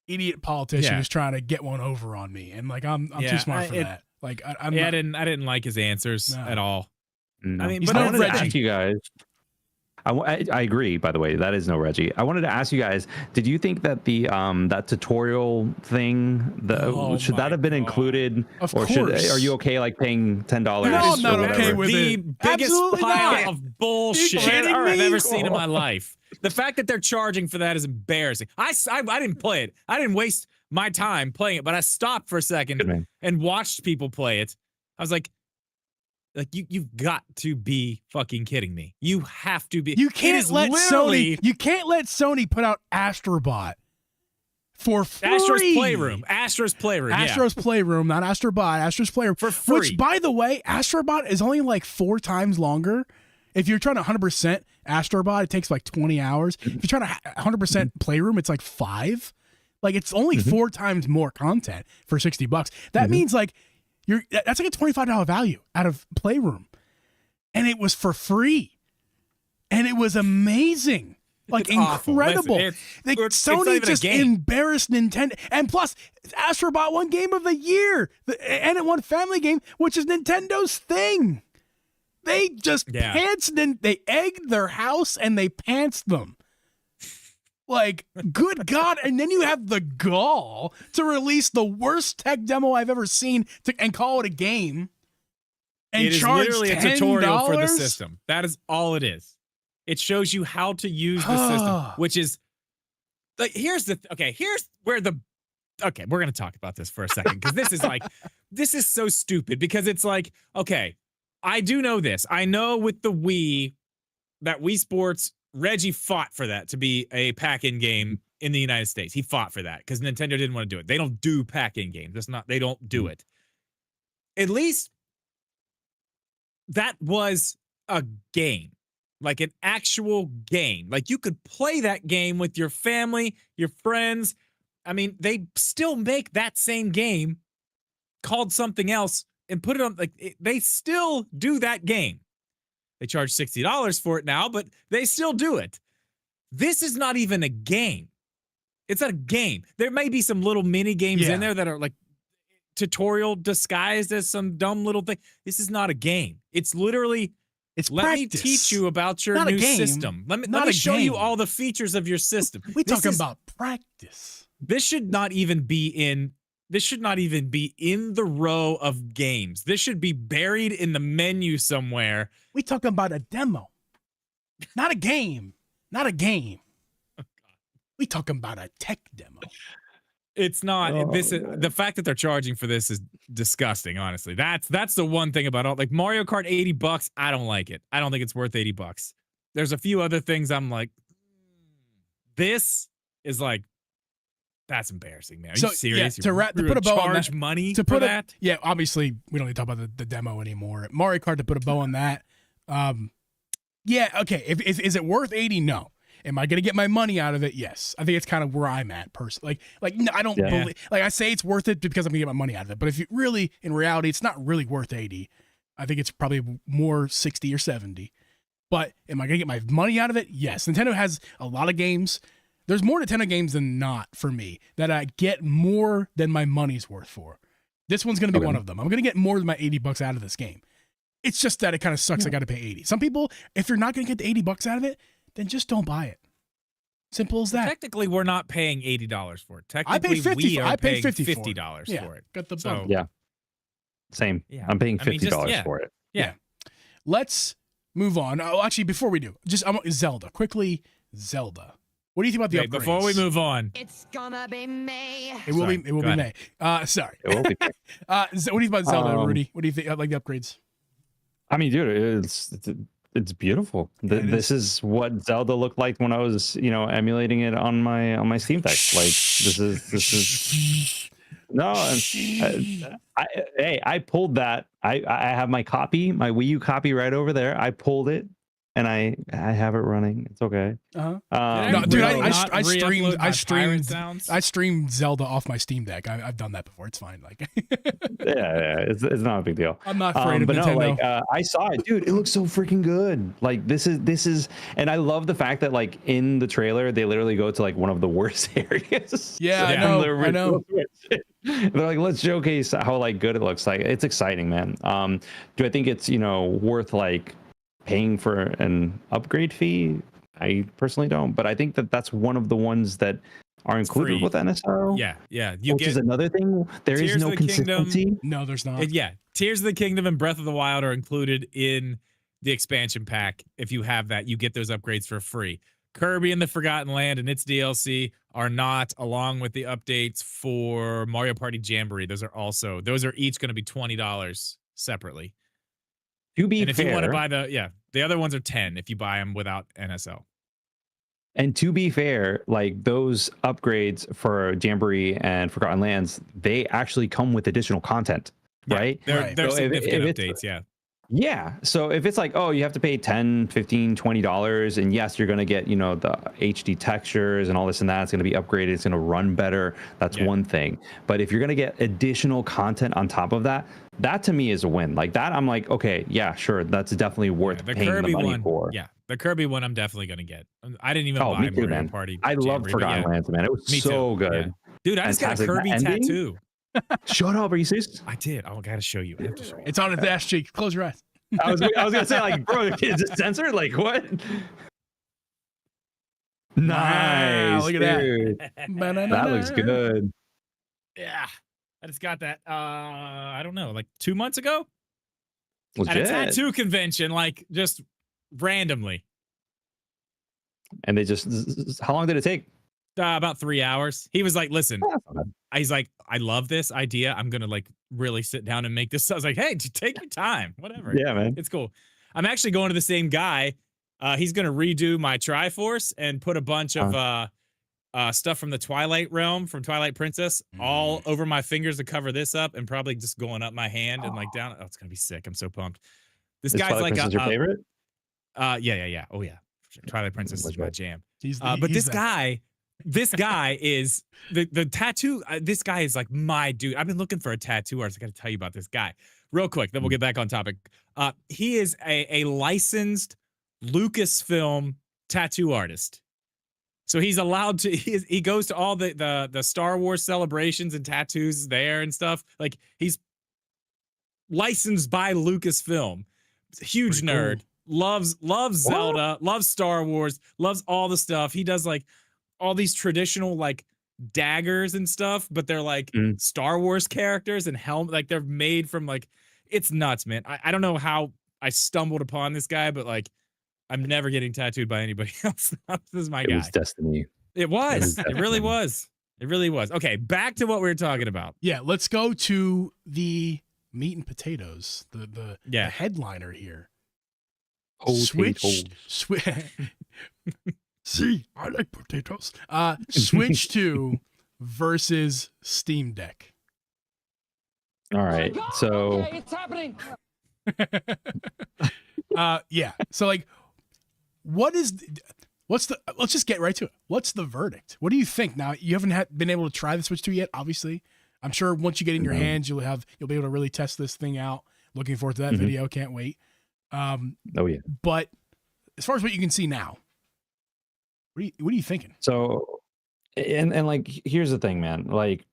idiot politician Yeah. who's trying to get one over on me, and like I'm Yeah, too smart for it- that. Like I'm Yeah, not, I didn't like his answers No. at all. No. I mean, He's but no I wanted to Reggie. ask you guys. I agree. By the way, that is no Reggie. I wanted to ask you guys: did you think that the that tutorial thing Oh should that my have been God. included, Of or course. are you okay like paying $10? No, I'm or not whatever? okay with the it. biggest Absolutely pile not. of bullshit kidding I've me? ever seen in my life. The fact that they're charging for that is embarrassing. I didn't play it. I didn't waste my time playing it, but I stopped for a Good second man. and watched people play it. I was like you've got to be fucking kidding me. You have to be. you It can't is let literally Sony put out Astrobot for free. Astro's Playroom. Astro's Playroom. Yeah. Astro's Playroom, not Astrobot. Astro's Playroom For free. Which, by the way, Astrobot is only like 4 times longer. If you're trying to 100% Astrobot, it takes like 20 hours. If you're trying to 100% Playroom, it's like 5. Like it's only 4 times more content for $60. That means like that's like a $25 value out of Playroom, and it was for free, and it was amazing. Like It's awful. incredible. Listen, Like, it's not Sony even a just game. embarrassed Nintendo, and plus Astrobot won Game of the Year, and it won Family Game, which is Nintendo's thing. They just pantsed and they egged their house and they pantsed them. Like, good God. And then you have the gall to release the worst tech demo I've ever seen and call it a game. And It is charge literally a $10? tutorial for the system. That is all it is. It shows you how to use the system, which is like here's where the okay, we're gonna talk about this for a second because this is like, this is so stupid because it's like, okay, I do know this. I know with the Wii, that Wii Sports, Reggie fought for that to be a pack-in game in the United States. He fought for that because Nintendo didn't want to do it. They don't do pack-in games. That's not. They don't do it. At least that was a game, like an actual game. Like you could play that game with your family, your friends. I mean, they still make that same game called something else and put it on. Like they still do that game. They charge $60 for it now, but they still do it. This is not even a game. It's not a game. There may be some little mini games in there that are like tutorial disguised as some dumb little thing. This is not a game. It's literally, let me teach you about your new system. Let me show you all the features of your system. We're talking about practice. This should not even be in the row of games. This should be buried in the menu somewhere. We talking about a demo, not a game. Not a game. We talking about a tech demo. It's not. The fact that they're charging for this is disgusting. Honestly, that's the one thing about all, like Mario Kart $80. I don't like it. I don't think it's worth $80. There's a few other things I'm like, this is like, that's embarrassing, man. Are you serious? Yeah, to put a bow on that, money to put that? Yeah, obviously we don't need to talk about the demo anymore. Mario Kart, to put a bow on that. Yeah, okay. Is it worth 80? No. Am I going to get my money out of it? Yes. I think it's kind of where I'm at personally. Like no, I don't believe, like I say it's worth it because I'm going to get my money out of it. But if you really, in reality, it's not really worth 80. I think it's probably more 60 or 70. But am I going to get my money out of it? Yes. Nintendo has a lot of games. There's more Nintendo games than not for me that I get more than my money's worth for. This one's going to be one of them. I'm going to get more than my $80 out of this game. It's just that it kind of sucks. I got to pay 80. Some people, if you're not going to get the $80 out of it, then just don't buy it. Simple as that. Well, technically, we're not paying $80 for it. Technically, I paid 50. We are paying $50 for it. Got the so, yeah. Same. Yeah. I'm paying $50 for it. Yeah. Let's move on. Oh, actually, before we do, Zelda. Quickly, Zelda. What do you think about the upgrades? Before we move on, It's gonna be May. It will be May. Sorry. It will be. What do you think about Zelda, Rudy? What do you think? Like the upgrades? I mean, dude, it's beautiful. This is what Zelda looked like when I was, emulating it on my Steam Deck. Like this is no. I pulled that. I have my copy, my Wii U copy right over there. I pulled it. And I have it running. It's okay. No, dude, I streamed Zelda off my Steam Deck. I've done that before. It's fine. Like, yeah, it's not a big deal. I'm not afraid of Nintendo. No, like I saw it, dude. It looks so freaking good. Like this is, and I love the fact that like in the trailer they literally go to like one of the worst areas. Yeah, I know. They're like, let's showcase how like good it looks. Like it's exciting, man. Do I think it's worth like paying for an upgrade fee? I personally don't, but I think that's one of the ones that are included with NSO. Yeah. Which is another thing. There is no consistency. No, there's not. Tears of the Kingdom and Breath of the Wild are included in the expansion pack. If you have that, you get those upgrades for free. Kirby and the Forgotten Land and its DLC are not, along with the updates for Mario Party Jamboree. Those are each going to be $20 separately. To be fair, if you want to buy the other ones are 10 if you buy them without NSL. And to be fair, like those upgrades for Jamboree and Forgotten Lands, they actually come with additional content, right? They're so significant updates, Yeah. So if it's like, oh, you have to pay $10, $15, $20, and yes, you're going to get, the HD textures and all this and that, it's going to be upgraded, it's going to run better. That's one thing. But if you're going to get additional content on top of that, that to me is a win. Like that, I'm like, okay, yeah, sure. That's definitely worth paying Kirby the money for. Yeah. The Kirby one, I'm definitely going to get. I didn't even buy Mario Party. I love Forgotten Lands, man. It was so good. Yeah. Dude, I just got a Kirby tattoo. Shut up, are you serious? I did. I gotta show you. I have to show you. It's on his ass cheek. Close your eyes. I was gonna say, like, bro, is it censored? Like, what? Nice. Wow, look at that. That looks good. Yeah, I just got that. I don't know, like 2 months ago. Legit. At a tattoo convention, like just randomly. And they just, how long did it take? About 3 hours. He was like, listen, he's like, I love this idea. I'm gonna like really sit down and make this. I was like, hey, take your time, whatever. Yeah, man. It's cool. I'm actually going to the same guy. He's gonna redo my Triforce and put a bunch of stuff from the Twilight realm, from Twilight Princess, all over my fingers to cover this up, and probably just going up my hand and like down. Oh, it's gonna be sick. I'm so pumped. This Is guy's Twilight like Princess your favorite? yeah. Oh yeah, Twilight Princess is my jam. But he's this guy is the tattoo. This guy is like my dude. I've been looking for a tattoo artist. I got to tell you about this guy real quick. Then we'll get back on topic. He is a licensed Lucasfilm tattoo artist. So he's allowed to. He goes to all the Star Wars celebrations and tattoos there and stuff. Like he's licensed by Lucasfilm. Huge Pretty nerd. cool. Loves Zelda. Loves Star Wars. Loves all the stuff. He does like all these traditional like daggers and stuff, but they're like Star Wars characters and like they're made from like, it's nuts, man. I don't know how I stumbled upon this guy, but like I'm never getting tattooed by anybody else. This is my guy. It was destiny. It was. It was It really was. It really was. Okay, back to what we were talking about. Yeah, let's go to the meat and potatoes. The headliner here. Switch. See, I like potatoes. Switch 2 versus Steam Deck. All right. So Okay, it's happening. Yeah. So like, what's the? Let's just get right to it. What's the verdict? What do you think? Now you haven't been able to try the Switch 2 yet. Obviously, I'm sure once you get in your hands, you'll be able to really test this thing out. Looking forward to that video. Can't wait. oh yeah. But as far as what you can see now, what are you thinking? So, and like, here's the thing, man. Like,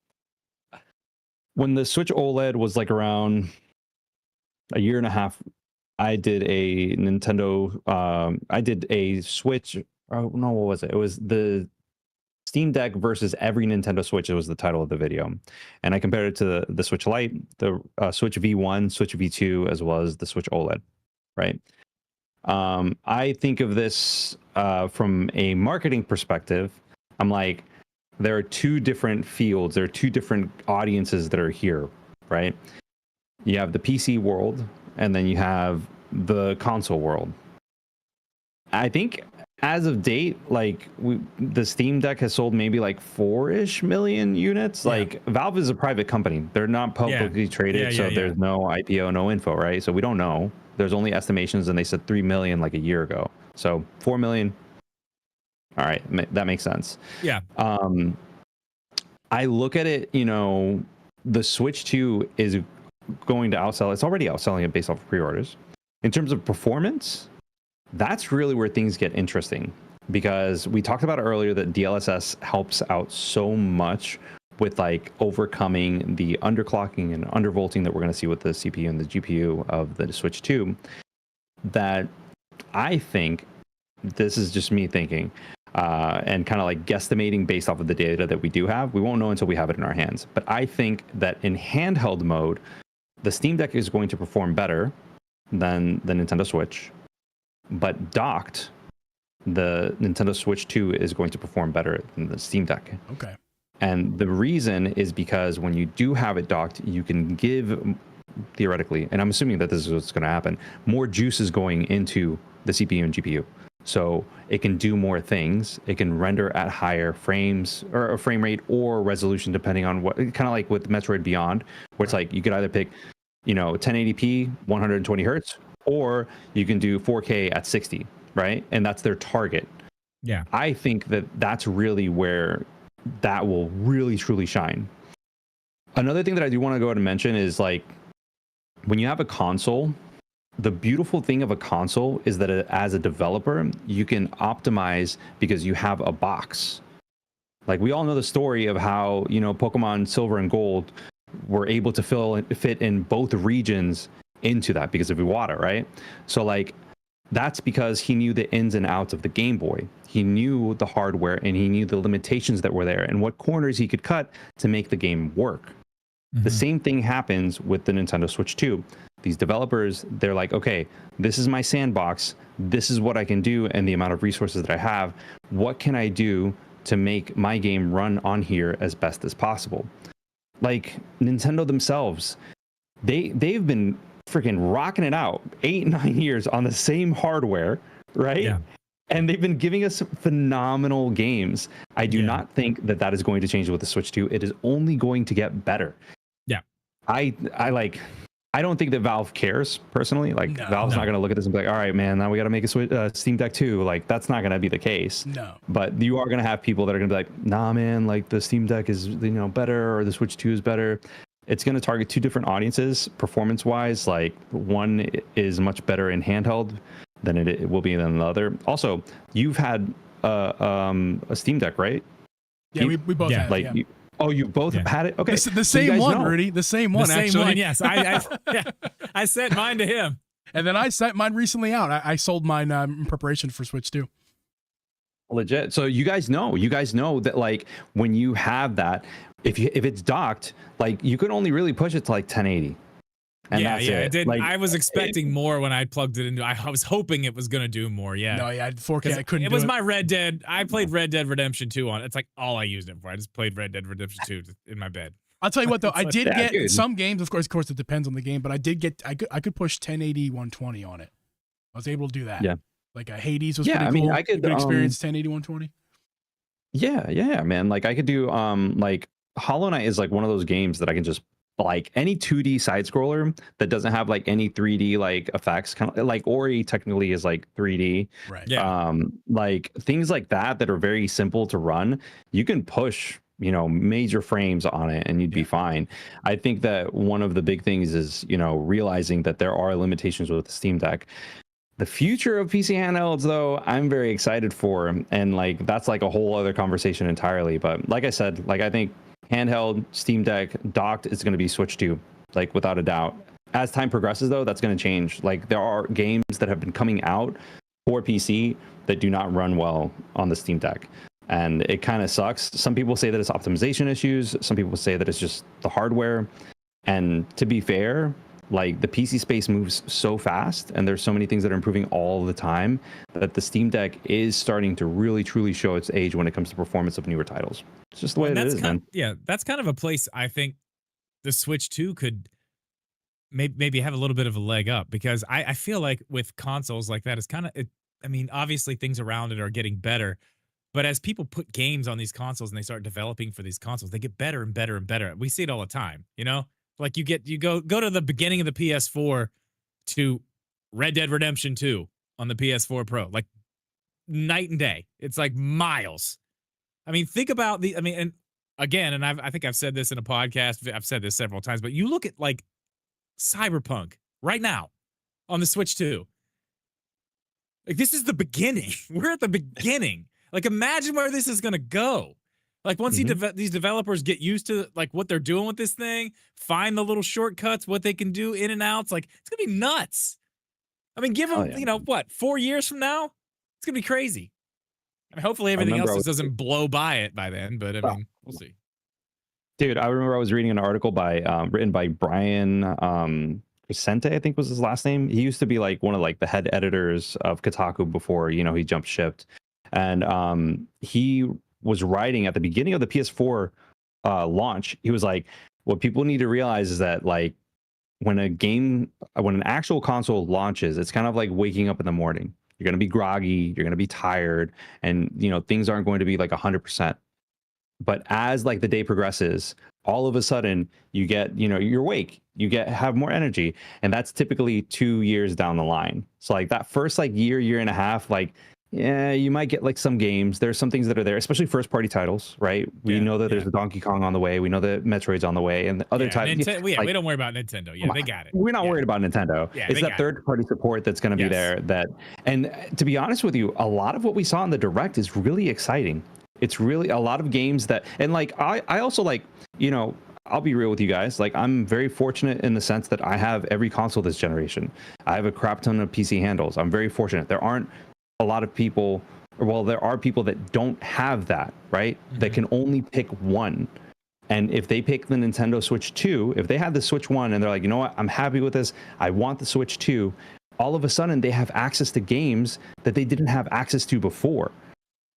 when the Switch OLED was like around a year and a half, I did a Nintendo. I did a Switch. Oh no, what was it? It was the Steam Deck versus every Nintendo Switch. It was the title of the video, and I compared it to the Switch Lite, the Switch V1, Switch V2, as well as the Switch OLED. Right. I think of this from a marketing perspective. I'm like, there are two different fields. There are two different audiences that are here, right? You have the PC world, and then you have the console world. I think as of date, like the Steam Deck has sold maybe like 4-ish million units. Yeah. Like Valve is a private company. They're not publicly traded, so there's no IPO, no info, right? So we don't know. There's only estimations, and they said 3 million like a year ago. So 4 million. All right, that makes sense. Yeah. I look at it, the Switch 2 is going to outsell. It's already outselling it based off of pre-orders. In terms of performance, that's really where things get interesting, because we talked about earlier that DLSS helps out so much with like overcoming the underclocking and undervolting that we're going to see with the CPU and the GPU of the Switch 2, that I think, this is just me thinking, and kind of like guesstimating based off of the data that we do have. We won't know until we have it in our hands. But I think that in handheld mode, the Steam Deck is going to perform better than the Nintendo Switch. But docked, the Nintendo Switch 2 is going to perform better than the Steam Deck. Okay. And the reason is because when you do have it docked, you can give, theoretically, and I'm assuming that this is what's going to happen, more juices going into the CPU and GPU. So it can do more things. It can render at higher frames or a frame rate or resolution, depending on what, kind of like with Metroid Beyond, where it's like you could either pick, 1080p, 120 hertz, or you can do 4K at 60, right? And that's their target. Yeah. I think that that's really where that will really truly shine. Another thing that I do want to go ahead and mention is, like, when you have a console, the beautiful thing of a console is that as a developer, you can optimize because you have a box. Like, we all know the story of how, Pokemon Silver and Gold were able to fit in both regions into that because of Iwata, right? So, like, that's because he knew the ins and outs of the Game Boy. He knew the hardware, and he knew the limitations that were there and what corners he could cut to make the game work. Mm-hmm. The same thing happens with the Nintendo Switch 2. These developers, they're like, okay, this is my sandbox. This is what I can do and the amount of resources that I have. What can I do to make my game run on here as best as possible? like Nintendo themselves, they've been freaking rocking it out 8-9 years on the same hardware, right? Yeah. And they've been giving us phenomenal games. I do not think that is going to change with the Switch 2. It is only going to get better. Yeah. I don't think that Valve cares personally. Like Valve's not going to look at this and be like, all right, man, now we got to make a Steam Deck 2. Like that's not going to be the case. No. But you are going to have people that are going to be like, nah, man, like the Steam Deck is, better, or the Switch 2 is better. It's going to target two different audiences performance wise. Like one is much better in handheld than it will be than the other. Also, you've had a Steam Deck, right? Yeah, we both have. Like, yeah. You both have had it? Okay. The same one, Rudy. The same one, the same actually. one, yes. I sent mine to him. And then I sent mine recently out. I sold mine in preparation for Switch 2. Legit. So you guys know that like when you have that, if it's docked, like you can only really push it to like 1080. And that's it. It did. Like, I was expecting more when I plugged it into. I was hoping it was gonna do more. Yeah. No, yeah, 4K. I couldn't. It was my Red Dead. I played Red Dead Redemption 2 on. It's like all I used it for. I just played Red Dead Redemption 2 in my bed. I'll tell you what though, I did get dude. some games. Of course, it depends on the game, but I could push 1080 120 on it. I was able to do that. Yeah. Like Hades was Yeah, pretty I mean, cool. I could, you experience 1080 120. Yeah, man. Like I could do like Hollow Knight is like one of those games that I can just like any 2D side scroller that doesn't have like any 3D like effects, kind of like Ori technically is like 3D. Right. Yeah. Like things like that are very simple to run. You can push, major frames on it and you'd be fine. I think that one of the big things is, realizing that there are limitations with the Steam Deck. The future of PC handhelds, though, I'm very excited for, and like that's like a whole other conversation entirely. But like I said, like I think handheld, Steam Deck, docked is going to be Switch 2, like without a doubt. As time progresses, though, that's going to change. Like there are games that have been coming out for PC that do not run well on the Steam Deck, and it kind of sucks. Some people say that it's optimization issues. Some people say that it's just the hardware. And to be fair, like the PC space moves so fast and there's so many things that are improving all the time that the Steam Deck is starting to really truly show its age when it comes to performance of newer titles. It's just the way it is, man. Yeah, that's kind of a place I think the Switch 2 could maybe have a little bit of a leg up, because I feel like with consoles like that, it's kind of, I mean, obviously things around it are getting better, but as people put games on these consoles and they start developing for these consoles, they get better and better and better. We see it all the time, Like you go to the beginning of the PS4 to Red Dead Redemption 2 on the PS4 Pro, like night and day. It's like miles. I mean, think about and again, and I think I've said this in a podcast. I've said this several times, but you look at like Cyberpunk right now on the Switch 2. Like this is the beginning. We're at the beginning. Like imagine where this is going to go. Like once these developers get used to like what they're doing with this thing, find the little shortcuts, what they can do in and outs, like it's gonna be nuts. I mean, give them, 4 years from now, it's gonna be crazy. I mean, hopefully everything else just doesn't blow by it by then, but I mean, we'll see. Dude, I remember I was reading an article written by Brian Vicente, I think was his last name. He used to be like one of like the head editors of Kotaku before, he jumped shipped. And he was writing at the beginning of the PS4 launch. He was like, what people need to realize is that like when an actual console launches, it's kind of like waking up in the morning. You're going to be groggy, you're going to be tired, and things aren't going to be like 100%. But as like the day progresses, all of a sudden you get, you're awake, have more energy, and that's typically 2 years down the line. So like that first like year and a half, like yeah, you might get like some games. There's some things that are there, especially first party titles, right? We know that there's a Donkey Kong on the way. We know that Metroid's on the way, and the other titles. We don't worry about Nintendo. Yeah, they got it. We're not worried about Nintendo. Yeah, it's that third party support that's going to be there. And to be honest with you, a lot of what we saw in the Direct is really exciting. It's really a lot of games that, and like I also like, I'll be real with you guys. Like I'm very fortunate in the sense that I have every console this generation. I have a crap ton of PC handles. I'm very fortunate. There aren't a lot of people, there are people that don't have that, right? That can only pick one. And if they pick the Nintendo Switch 2, if they had the Switch 1 and they're like, you know what, I'm happy with this, I want the Switch 2, all of a sudden they have access to games that they didn't have access to before.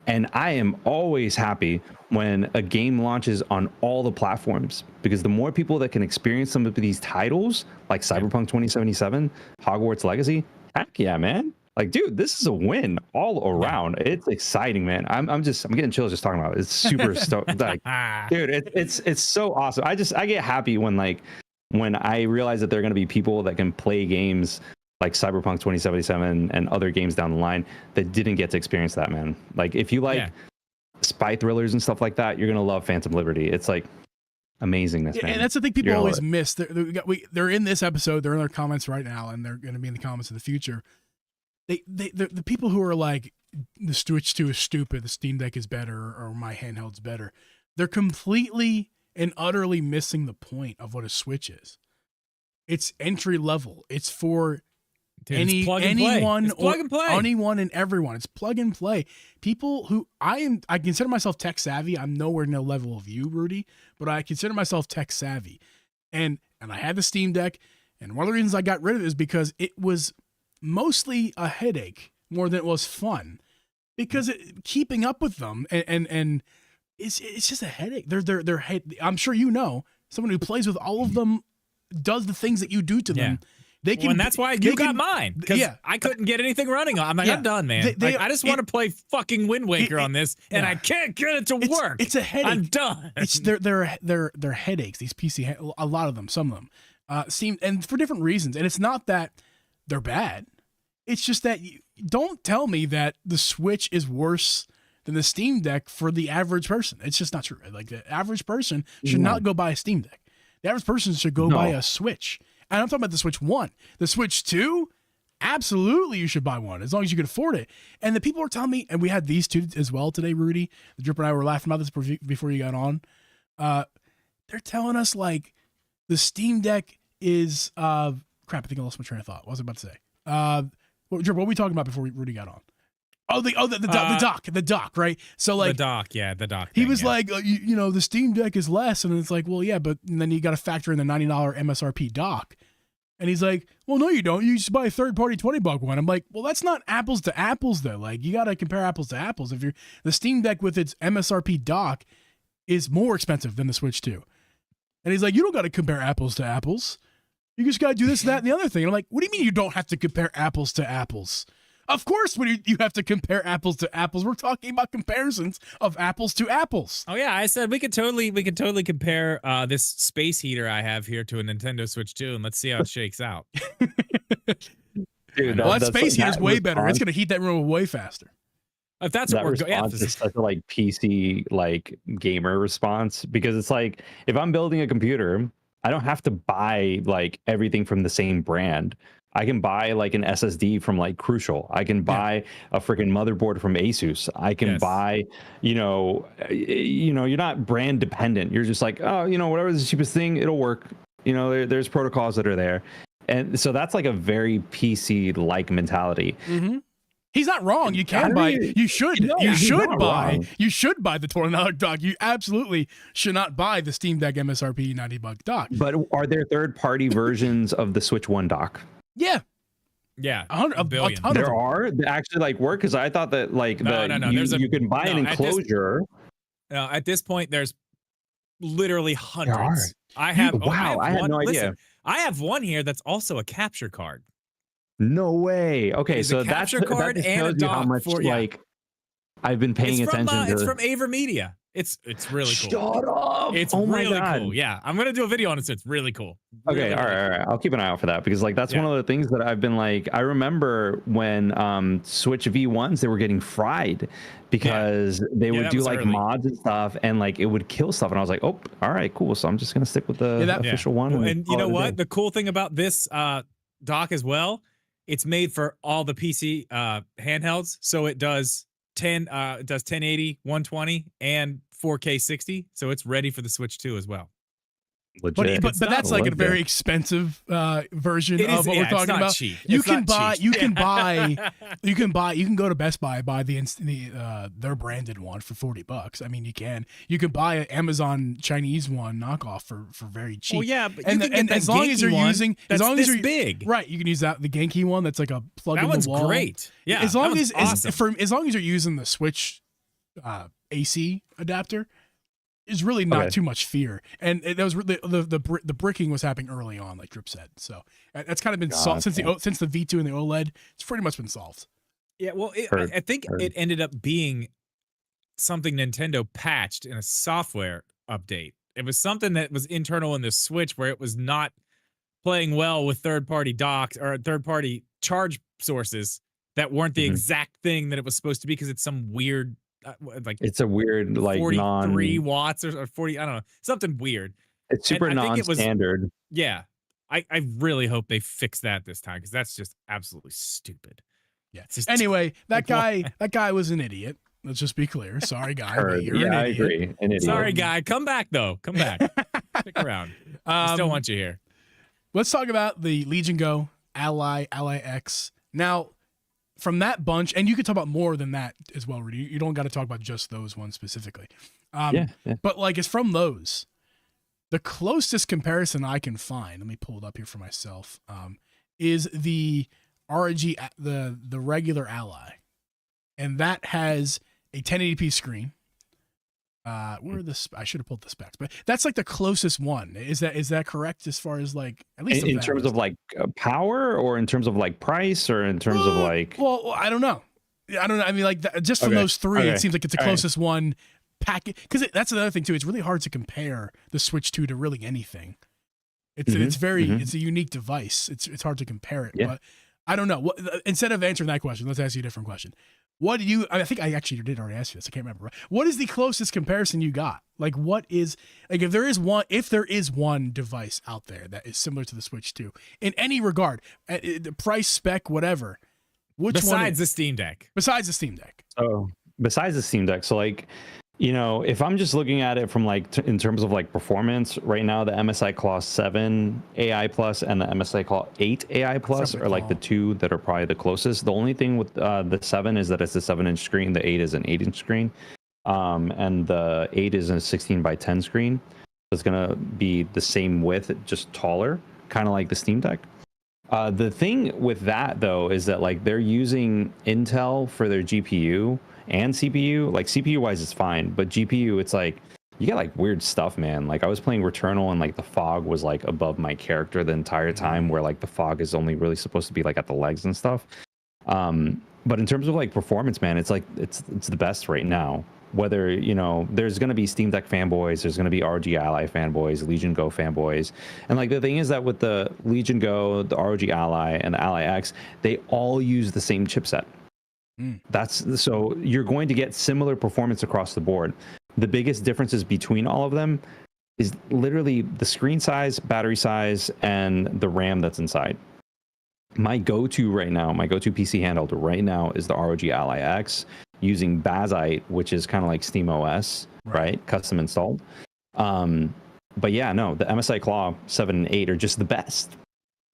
And I am always happy when a game launches on all the platforms, because the more people that can experience some of these titles, like Cyberpunk 2077, Hogwarts Legacy, heck yeah, man. Like, dude, this is a win all around. It's exciting, man. I'm getting chills just talking about it. It's super like, dude, it's so awesome. I get happy when I realize that there are going to be people that can play games like Cyberpunk 2077 and other games down the line that didn't get to experience that, man. Like, if you like spy thrillers and stuff like that, you're gonna love Phantom Liberty. It's like amazingness, man. And that's the thing people always miss. They're in this episode, they're in their comments right now, and they're going to be in the comments in the future. The people who are like, the Switch 2 is stupid, the Steam Deck is better, or my handheld's better, they're completely and utterly missing the point of what a Switch is. It's entry level. It's for anyone anyone and everyone. It's plug and play. People who I consider myself tech savvy. I'm nowhere near the level of you, Rudy, but I consider myself tech savvy. And I had the Steam Deck, and one of the reasons I got rid of it is because it was mostly a headache more than it was fun, because keeping up with them and it's just a headache. They're I'm sure you know someone who plays with all of them, does the things that you do to them. They can, and that's why you got mine, because I couldn't get anything running on. I'm like, I'm done, man. I just want to play fucking Wind Waker on this, and I can't get it to work. It's a headache. I'm done. It's they're headaches. These PC, a lot of them, some of them, seem, and for different reasons. And it's not that they're bad. It's just that don't tell me that the Switch is worse than the Steam Deck for the average person. It's just not true. Like, the average person should not go buy a Steam Deck. The average person should go buy a Switch. And I'm talking about the Switch 1. The Switch 2, absolutely you should buy one, as long as you can afford it. And the people are telling me, and we had these two as well today, Rudy. The Drip and I were laughing about this before you got on. They're telling us, like, the Steam Deck is, crap, I think I lost my train of thought. What was I about to say? Drip, what were we talking about before Rudy got on? The dock, right? So, like, the dock. He was like, you know, the Steam Deck is less, and it's like, well, yeah, but then you got to factor in the $90 MSRP dock, and he's like, well, no, you don't. You just buy a third-party $20 one. I'm like, well, that's not apples to apples, though. Like, you got to compare apples to apples. If the Steam Deck with its MSRP dock is more expensive than the Switch 2, and he's like, you don't got to compare apples to apples. You just got to do this, that, and the other thing. And I'm like, what do you mean you don't have to compare apples to apples? Of course, when you have to compare apples to apples, we're talking about comparisons of apples to apples. Oh yeah, I said we could totally compare this space heater I have here to a Nintendo Switch 2, and let's see how it shakes out. Dude, that space heater's way better. It's gonna heat that room way faster. If that's what we're going, it's such a like PC like gamer response, because it's like, if I'm building a computer, I don't have to buy like everything from the same brand. I can buy like an SSD from like Crucial. I can buy a freaking motherboard from Asus. I can buy, you're not brand dependent. You're just like, oh, whatever's the cheapest thing, it'll work. There's protocols that are there. And so that's like a very PC like mentality. Mm-hmm. He's not wrong. You can buy. You should. No, you should buy. Wrong. You should buy the $20 dock. You absolutely should not buy the Steam Deck MSRP $90 dock. But are there third-party versions of the Switch 1 dock? Yeah. A billion. There are actually like work, because I thought that like you can buy an enclosure. At this point, there's literally hundreds. I had no idea. I have one here that's also a capture card. No way. Okay, it's so a capture card and a dock how much, for like, I've been paying attention to. It's from Aver Media. It's really cool. Shut up! It's really cool. Yeah, I'm gonna do a video on it. So it's really cool. Okay, really all right. I'll keep an eye out for that, because like that's one of the things that I've been like. I remember when Switch V1s, they were getting fried because they would do like mods and stuff, and like it would kill stuff. And I was like, oh, all right, cool. So I'm just gonna stick with the official one. And you know what? The cool thing about this dock as well, it's made for all the PC handhelds, so it does 1080, 120, and 4K 60, so it's ready for the Switch 2 as well. Legit. But that's like a very expensive version of what we're talking about. Cheap. You can go to Best Buy, buy their branded one for $40. I mean, you can buy an Amazon Chinese one knockoff for very cheap. Well, yeah, but as long as you're using, as you're big, right? You can use the Genki one that's like a plug in the wall. That one's great. Yeah, as long as you're using the Switch AC adapter is really not too much fear. And that was the bricking was happening early on, like Drip said. So that's kind of been solved since the V2 and the OLED. It's pretty much been solved. Yeah, well, I think it ended up being something Nintendo patched in a software update. It was something that was internal in the Switch where it was not playing well with third-party docks or third-party charge sources that weren't the exact thing that it was supposed to be because it's some weird like it's a weird like 43 watts or 40, I don't know, something weird. It's super non-standard. Yeah. I really hope they fix that this time because that's just absolutely stupid. Yeah. Anyway, that guy was an idiot. Let's just be clear. Sorry, guy. You're an idiot. I agree. An idiot. Sorry, guy. Come back though. Come back. Stick around. I still want you here. Let's talk about the Legion Go, Ally X. Now, from that bunch, and you could talk about more than that as well, Rudy. You don't got to talk about just those ones specifically. But like, it's from those. The closest comparison I can find, let me pull it up here for myself, is the ROG, the regular Ally. And that has a 1080p screen. Where are the I should have pulled the specs, but that's like the closest one. Is that correct as far as like at least in terms of like power, or in terms of like price, or in terms of like? Well, I don't know. I mean, like just from those three, it seems like it's the closest one packet. Because that's another thing too. It's really hard to compare the Switch 2 to really anything. It's it's a unique device. It's hard to compare it. But I don't know. Instead of answering that question, let's ask you a different question. What do you? I think I actually did already ask you this. I can't remember. What is the closest comparison you got? Like, what is like if there is one device out there that is similar to the Switch 2 in any regard, the price, spec, whatever. Which besides the Steam Deck? Besides the Steam Deck. So besides the Steam Deck, so like, you know, if I'm just looking at it from like in terms of like performance, right now the MSI Claw 7 AI Plus and the MSI Claw 8 AI Plus are like the two that are probably the closest. The only thing with the 7 is that it's a 7-inch screen. The 8 is an 8-inch screen, and the 8 is a 16:10 screen. It's gonna be the same width, just taller, kind of like the Steam Deck. The thing with that though is that like they're using Intel for their GPU and CPU. Like CPU wise it's fine, but GPU, it's like you get like weird stuff, man. Like I was playing Returnal and like the fog was like above my character the entire time, where like the fog is only really supposed to be like at the legs and stuff. But in terms of like performance, man, it's like it's the best right now. Whether, you know, there's going to be Steam Deck fanboys, there's going to be ROG Ally fanboys, Legion Go fanboys. And like the thing is that with the Legion Go, the ROG Ally, and the Ally X, they all use the same chipset. That's so you're going to get similar performance across the board. The biggest differences between all of them is literally the screen size, battery size, and the RAM that's inside. My go-to right now, my go-to PC handheld right now is the ROG Ally X using Bazite, which is kind of like SteamOS, right? Custom installed. But yeah, no, the MSI Claw 7 and 8 are just the best.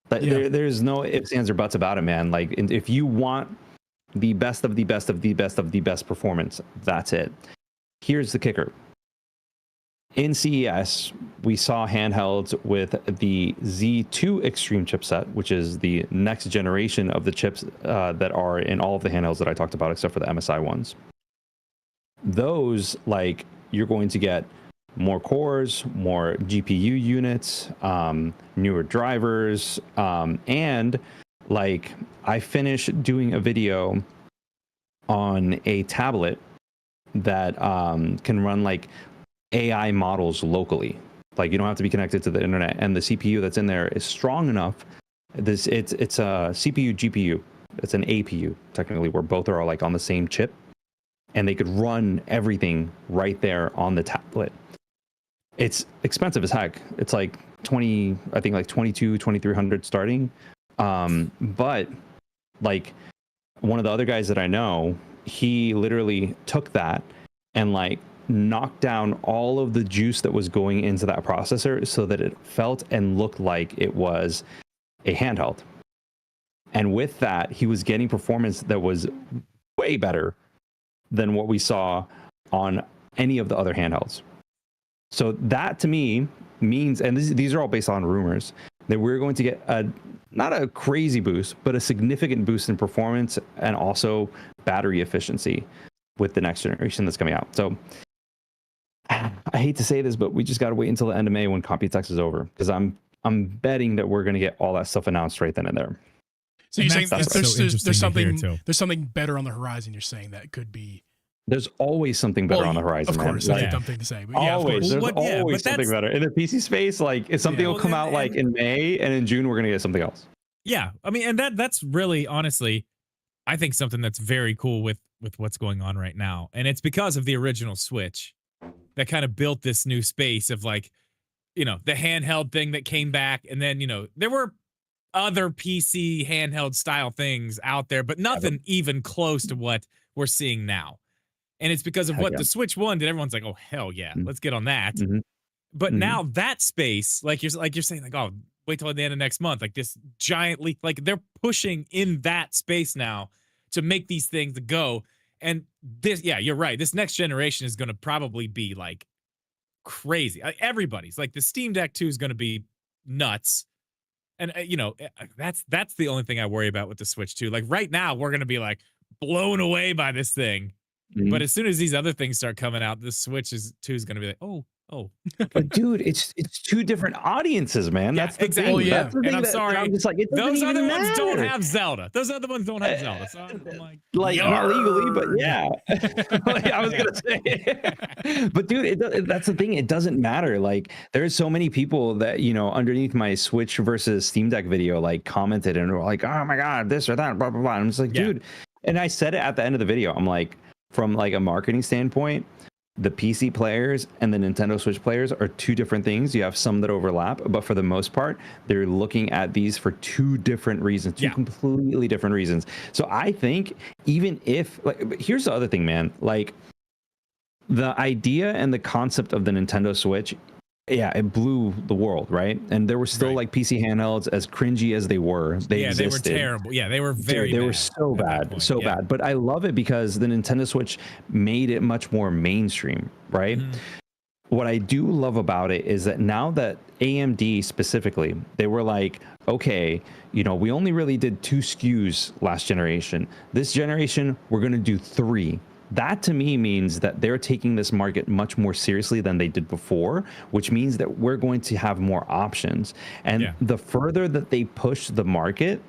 But there's no ifs, ands, or buts about it, man. Like if you want the best of the best of the best of the best performance, that's it. Here's the kicker. In CES, we saw handhelds with the Z2 Extreme chipset, which is the next generation of the chips that are in all of the handhelds that I talked about, except for the MSI ones. Those, like, you're going to get more cores, more GPU units, newer drivers, and like I finished doing a video on a tablet that can run like AI models locally. Like you don't have to be connected to the internet, and the CPU that's in there is strong enough. It's a CPU GPU. It's an APU technically, where both are like on the same chip, and they could run everything right there on the tablet. It's expensive as heck. It's like 2300 starting. But like one of the other guys that I know, he literally took that and like knocked down all of the juice that was going into that processor so that it felt and looked like it was a handheld. And with that, he was getting performance that was way better than what we saw on any of the other handhelds. So that to me means, and these are all based on rumors, that we're going to get not a crazy boost, but a significant boost in performance and also battery efficiency. with the next generation that's coming out. So I hate to say this, but we just got to wait until the end of May when Computex is over, because I'm betting that we're going to get all that stuff announced right then and there. So you're saying that's there's, so there's interesting to hear, there's something better on the horizon. You're saying that could be. There's always something better on the horizon. Of course, man. that's Like, a dumb thing to say. But yeah, always, of course. there's always something better in the PC space. Like if something will come out like in May, and in June we're gonna get something else. Yeah, I mean, and that's really, honestly, I think something that's very cool with what's going on right now, and it's because of the original Switch that kind of built this new space of like, the handheld thing that came back, and then there were other PC handheld style things out there, but nothing even close to what we're seeing now. And it's because of what the Switch One did. Everyone's like, "Oh hell yeah, let's get on that." But now that space, like you're saying, like, "Oh, wait till the end of next month." Like this giant leap, like they're pushing in that space now to make these things go. And this, yeah, you're right. This next generation is going to probably be like crazy. Everybody's like the Steam Deck 2 is going to be nuts. And that's the only thing I worry about with the Switch 2. Like right now, we're going to be like blown away by this thing. But as soon as these other things start coming out, the Switch 2 is going to be like, oh. Okay. But dude, it's two different audiences, man. Yeah, That's the exactly. thing. Oh, yeah. That's the And thing I'm that sorry, I'm just like, it doesn't those other even ones don't matter. have Zelda. Those other ones don't have Zelda. So I'm like not legally, but yeah. Like, I was gonna say, but dude, that's the thing. It doesn't matter. Like there's so many people that underneath my Switch versus Steam Deck video, like commented and were like, "Oh my god, this or that, blah blah blah." And I'm just like, dude. And I said it at the end of the video. I'm like, from like a marketing standpoint, the PC players and the Nintendo Switch players are two different things. You have some that overlap, but for the most part, they're looking at these for two different reasons, two completely different reasons. So I think even if, like, here's the other thing, man, like the idea and the concept of the Nintendo Switch, it blew the world, right? And there were still like PC handhelds, as cringy as they were. They existed. They were terrible. Yeah, they were very They bad were so bad, so yeah. bad. But I love it because the Nintendo Switch made it much more mainstream, right? What I do love about it is that now that AMD specifically, they were like, okay, we only really did 2 SKUs last generation. This generation, we're going to do 3. That to me means that they're taking this market much more seriously than they did before, which means that we're going to have more options. And the further that they push the market,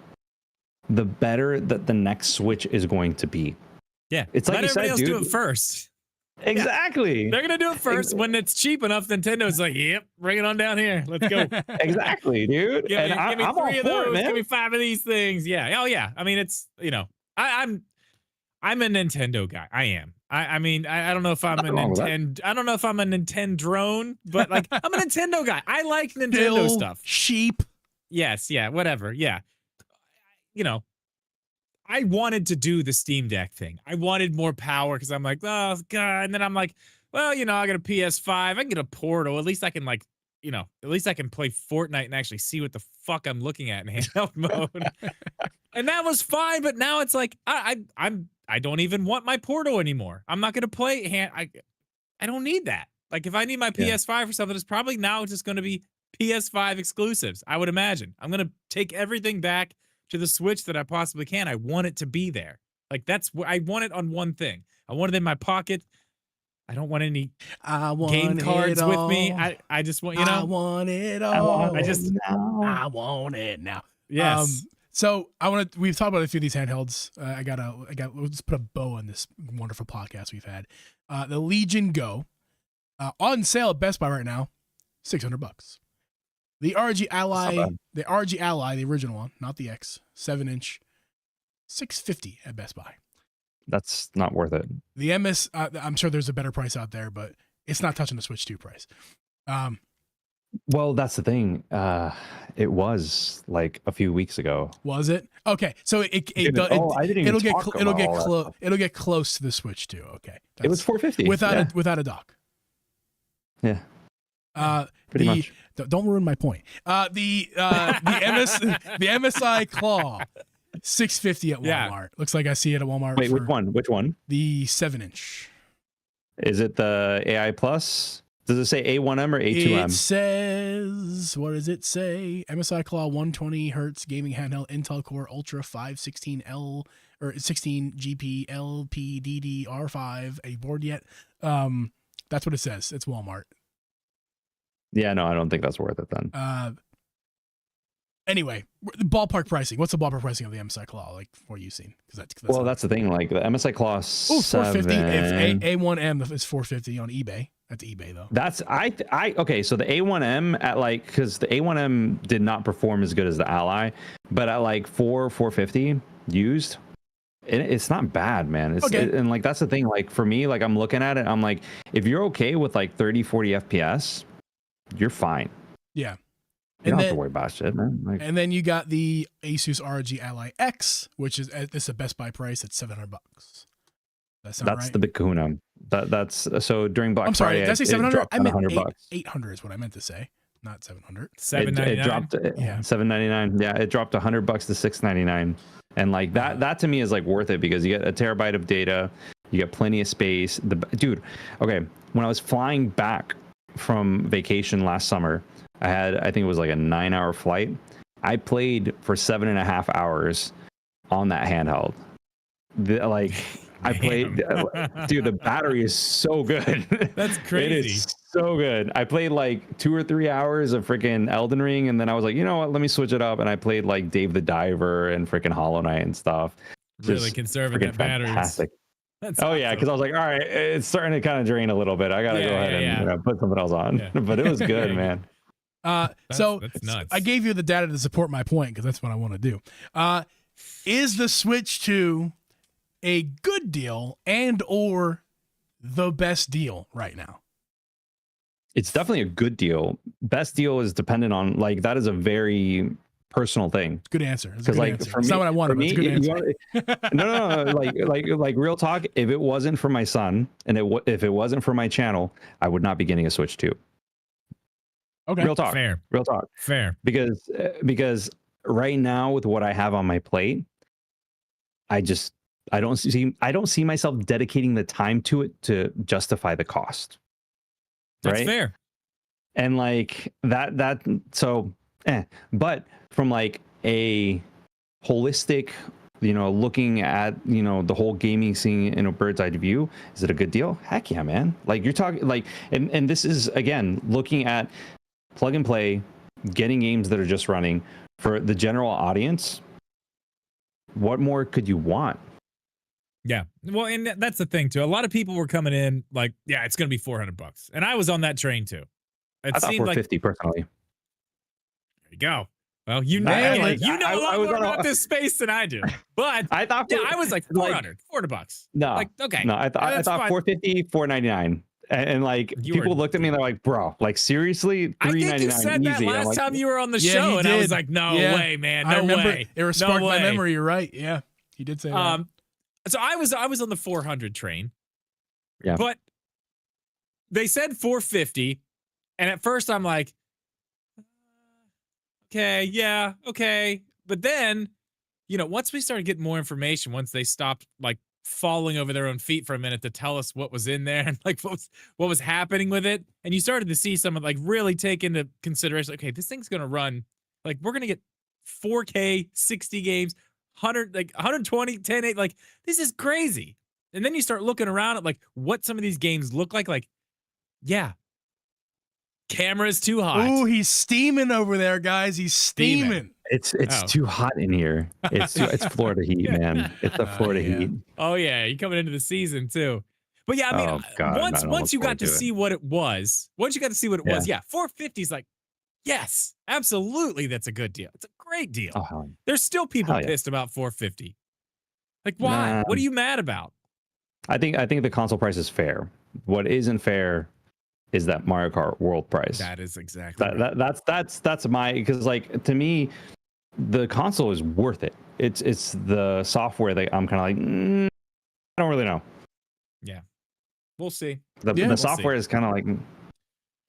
the better that the next Switch is going to be. Yeah. It's like let everybody else do dude. it first. Exactly. They're going to do it first. When it's cheap enough, Nintendo's like, yep, bring it on down here. Let's go. Exactly, dude. Give me I'm 3 all of for those. it, man. Give me 5 of these things. Yeah. Oh, yeah. I mean, it's, I'm a Nintendo guy. I am. I mean, I don't know if I'm a Nintendo. I don't know if I'm a Nintendo drone, but like I'm a Nintendo guy. I like Nintendo stuff. Sheep. Yes. Yeah. Whatever. Yeah. I wanted to do the Steam Deck thing. I wanted more power because I'm like, oh god. And then I'm like, well, I got a PS5. I can get a Portal. At least I can at least I can play Fortnite and actually see what the fuck I'm looking at in handheld mode. And that was fine, but now it's like I don't even want my Portal anymore. I'm not gonna play I don't need that. Like if I need my PS5 or something, it's probably now just gonna be PS5 exclusives, I would imagine. I'm gonna take everything back to the Switch that I possibly can. I want it to be there. Like that's what I want it on one thing. I want it in my pocket. I don't want any game cards with me. I just want, I want it all. I want it now. Yes. So we've talked about a few of these handhelds. Let's put a bow on this wonderful podcast we've had. The Legion Go, on sale at Best Buy right now, $600. The RG Ally, the original one, not the X, 7-inch, $650 at Best Buy. That's not worth it. The MS, I'm sure there's a better price out there, but it's not touching the Switch 2 price. Well, that's the thing. It was like a few weeks ago. Was it? Okay, so it'll get close to the Switch 2. Okay, it was $450 without a dock. Yeah. Pretty much. Don't ruin my point. The MSI Claw, $650 at Walmart. Yeah. Looks like I see it at Walmart. Wait, which one? The 7-inch. Is it the AI Plus? Does it say A1M or It A2M? says, what does it say? MSI Claw 120 hertz gaming handheld Intel Core Ultra 516L or 16 GP LPDDR5. A board yet? That's what it says. It's Walmart. Yeah, no, I don't think that's worth it then. Anyway, ballpark pricing. What's the ballpark pricing of the MSI Claw? Like, what have you seen? Because That's the thing. Like the MSI Claw 450. 7. If A1M is 450 on eBay. That's eBay though. That's okay. So the A1M at like, because the A1M did not perform as good as the Ally, but at like 450 used, it's not bad, man. And like that's the thing. Like for me, like I'm looking at it, I'm like, if you're okay with like 30, 40 FPS, you're fine. Yeah. You don't have to worry about shit, man. Like, and then you got the Asus ROG Ally X, which is this is a Best Buy price at $700. That's right? the big kahuna. That's so during Black I'm sorry, Friday. did I say 700? I meant $100. 800 is what I meant to say, not 700. It dropped $799. Yeah, it dropped $100 to $699. And like that to me is like worth it because you get a terabyte of data, you get plenty of space. Dude, okay, when I was flying back from vacation last summer, I think it was like a 9-hour flight. I played for 7.5 hours on that handheld. I played, dude, the battery is so good. That's crazy. It is so good. I played like 2 or 3 hours of freaking Elden Ring, and then I was like, you know what, let me switch it up. And I played like Dave the Diver and freaking Hollow Knight and stuff. Really conserving that battery. Fantastic. That's awesome. Yeah, because I was like, all right, it's starting to kind of drain a little bit. I gotta go ahead and put something else on. Yeah. But it was good, man. That's nuts. I gave you the data to support my point because that's what I want to do. Is the Switch 2 a good deal and or the best deal right now? It's definitely a good deal. Best deal is dependent on like that is a very personal thing. Good answer. Because like answer. for it's me, not what I wanted. But it's a good answer. No. Like real talk. If it wasn't for my son and if it wasn't for my channel, I would not be getting a Switch 2. Okay. Real talk. Fair. Real talk. Fair. Because right now with what I have on my plate, I don't see myself dedicating the time to it to justify the cost. That's fair. And like that so but from like a holistic, looking at, the whole gaming scene in a bird's eye view, is it a good deal? Heck yeah, man. Like you're talking like, and this is again, looking at plug and play, getting games that are just running for the general audience. What more could you want? Yeah. Well, and that's the thing too. A lot of people were coming in like, yeah, it's going to be $400. And I was on that train too. I thought 450 personally. There you go. Well, you know a lot more about this space than I do. But I thought I was like $400. No. Like, okay. No, I thought 450, 499. And like people looked at me and they're like, bro, like seriously, $399 I think you said that last time you were on the show, and I was like, no way, man, no way. It sparked my memory. You're right. Yeah, he did say that. So I was on the 400 train. Yeah. But they said 450, and at first I'm like, okay, yeah, okay. But then, once we started getting more information, once they stopped like falling over their own feet for a minute to tell us what was in there and like what was happening with it, and you started to see some of like really take into consideration, okay, this thing's gonna run, like we're gonna get 4K 60 games, 120 1080, like this is crazy. And then you start looking around at like what some of these games look like yeah, camera's too hot. Oh, he's steaming over there, guys. He's steaming. It's too hot in here. It's Florida heat, man. It's the Florida heat. Oh yeah, you coming into the season too. But yeah, I mean, once you got to see what it was, yeah, 450 is like, yes, absolutely, that's a good deal. It's a great deal. There's still people pissed about 450. Like, why? What are you mad about? I think the console price is fair. What isn't fair is that Mario Kart World price. That is exactly right. That's my, because like to me, the console is worth it. It's the software that I'm kind of like, I don't really know. Yeah, we'll see. The software is kind of like.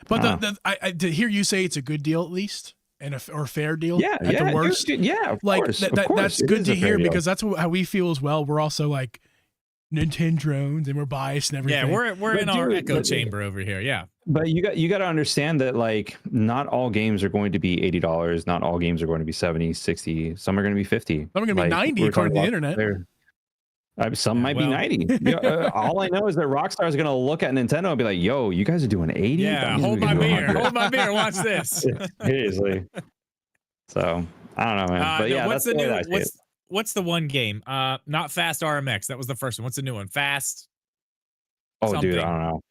But I to hear you say it's a good deal at least, and or fair deal. Yeah, at the worst. Yeah, of course. That's good to hear because that's how we feel as well. We're also like Nintendo drones and we're biased and everything. Yeah, we're in our echo chamber over here. Yeah. But you got to understand that like not all games are going to be $80. Not all games are going to be 70, 60. Some are going to be 50. Some are going to be 90 according to the internet. Some might be 90. All I know is that Rockstar is going to look at Nintendo and be like, "Yo, you guys are doing 80." Yeah, hold my beer. Hold my beer. Watch this. Seriously. So I don't know, man. But no, yeah, what's that's the the way new? I see it. What's the one game? Not Fast RMX. That was the first one. What's the new one? Fast. Oh, something. dude, I don't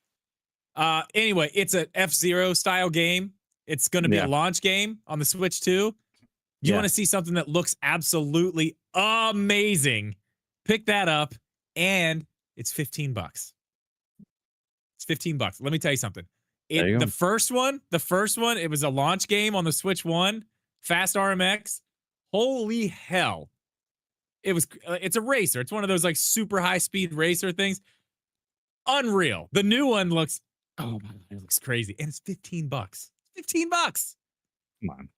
know. Anyway, it's an F-Zero style game. It's going to be a launch game on the Switch too. You want to see something that looks absolutely amazing? Pick that up, and it's $15. It's $15. Let me tell you something. The first one, it was a launch game on the Switch 1, Fast RMX. Holy hell. It's a racer. It's one of those like super high speed racer things. Unreal. The new one looks, oh my God, it looks crazy. And it's $15. $15. Come on.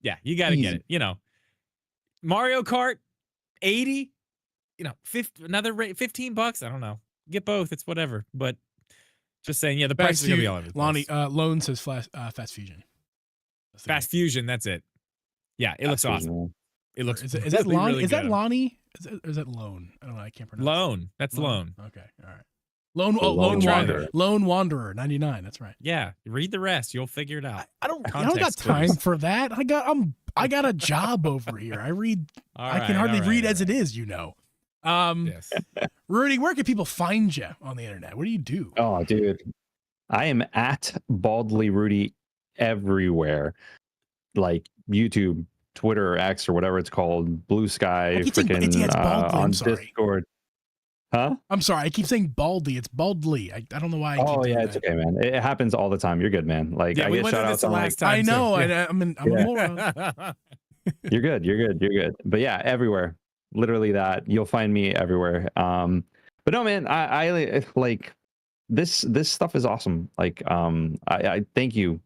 Yeah, you got to get it. You know, Mario Kart 80, you know, another $15. I don't know. Get both. It's whatever. But just saying, yeah, the price is going to be all over the place. Lonnie, Lone says Fast Fusion. Fast Fusion, that's it. Yeah, it looks awesome. It looks is that Lonnie? Really is that Lonnie? Is that Lone? I don't know. I can't pronounce Lone. That's Lone. Okay. All right. Lone Wanderer. Lone Wanderer 99. That's right. Yeah. Read the rest. You'll figure it out. I don't got time for that. I got a job over here. I read. I can hardly read as it is, you know. Yes. Rudy, where can people find you on the internet? What do you do? Oh, dude. I am at Baldly Rudy everywhere. Like YouTube, Twitter, X, or whatever it's called, Blue Sky, freaking on Discord. Huh? I'm sorry. I keep saying Baldy. It's Baldly. I don't know why. It's okay, man. It happens all the time. You're good, man. Like I get shout outs on last time. I know. I'm a moron. You're good. But yeah, everywhere. Literally that. You'll find me everywhere. But no, man. I like this stuff is awesome. Like I thank you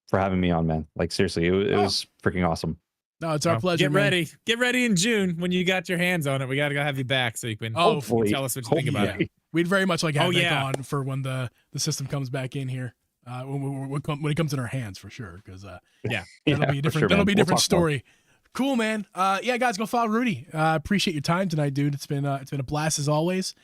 for having me on, man. Like seriously, it was freaking awesome. No, it's our pleasure. Get ready in June when you got your hands on it. We gotta have you back so you can tell us what you think about it. We'd very much like have that on for when the system comes back in here. When it comes in our hands for sure, because that'll be a different a different story. Cool, man. Yeah, guys, go follow Rudy. Appreciate your time tonight, dude. It's been a blast as always.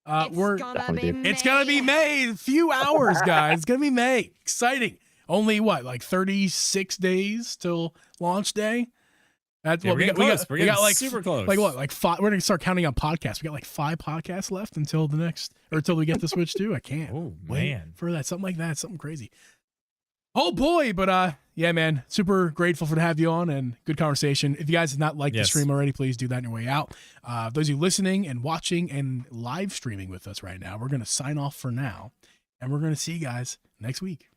It's gonna be May. A few hours, guys. It's gonna be May. Exciting. Only like 36 days till launch day. That's what we got like super close. Like what? Like 5. We're gonna start counting on podcasts. We got like 5 podcasts left until we get the Switch 2. I can't wait for that. Something like that. Something crazy. Oh boy, but yeah, man, super grateful to have you on and good conversation. If you guys have not liked the stream already, please do that on your way out. Those of you listening and watching and live streaming with us right now, we're gonna sign off for now, and we're gonna see you guys next week.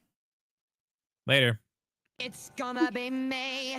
Later. It's gonna be May.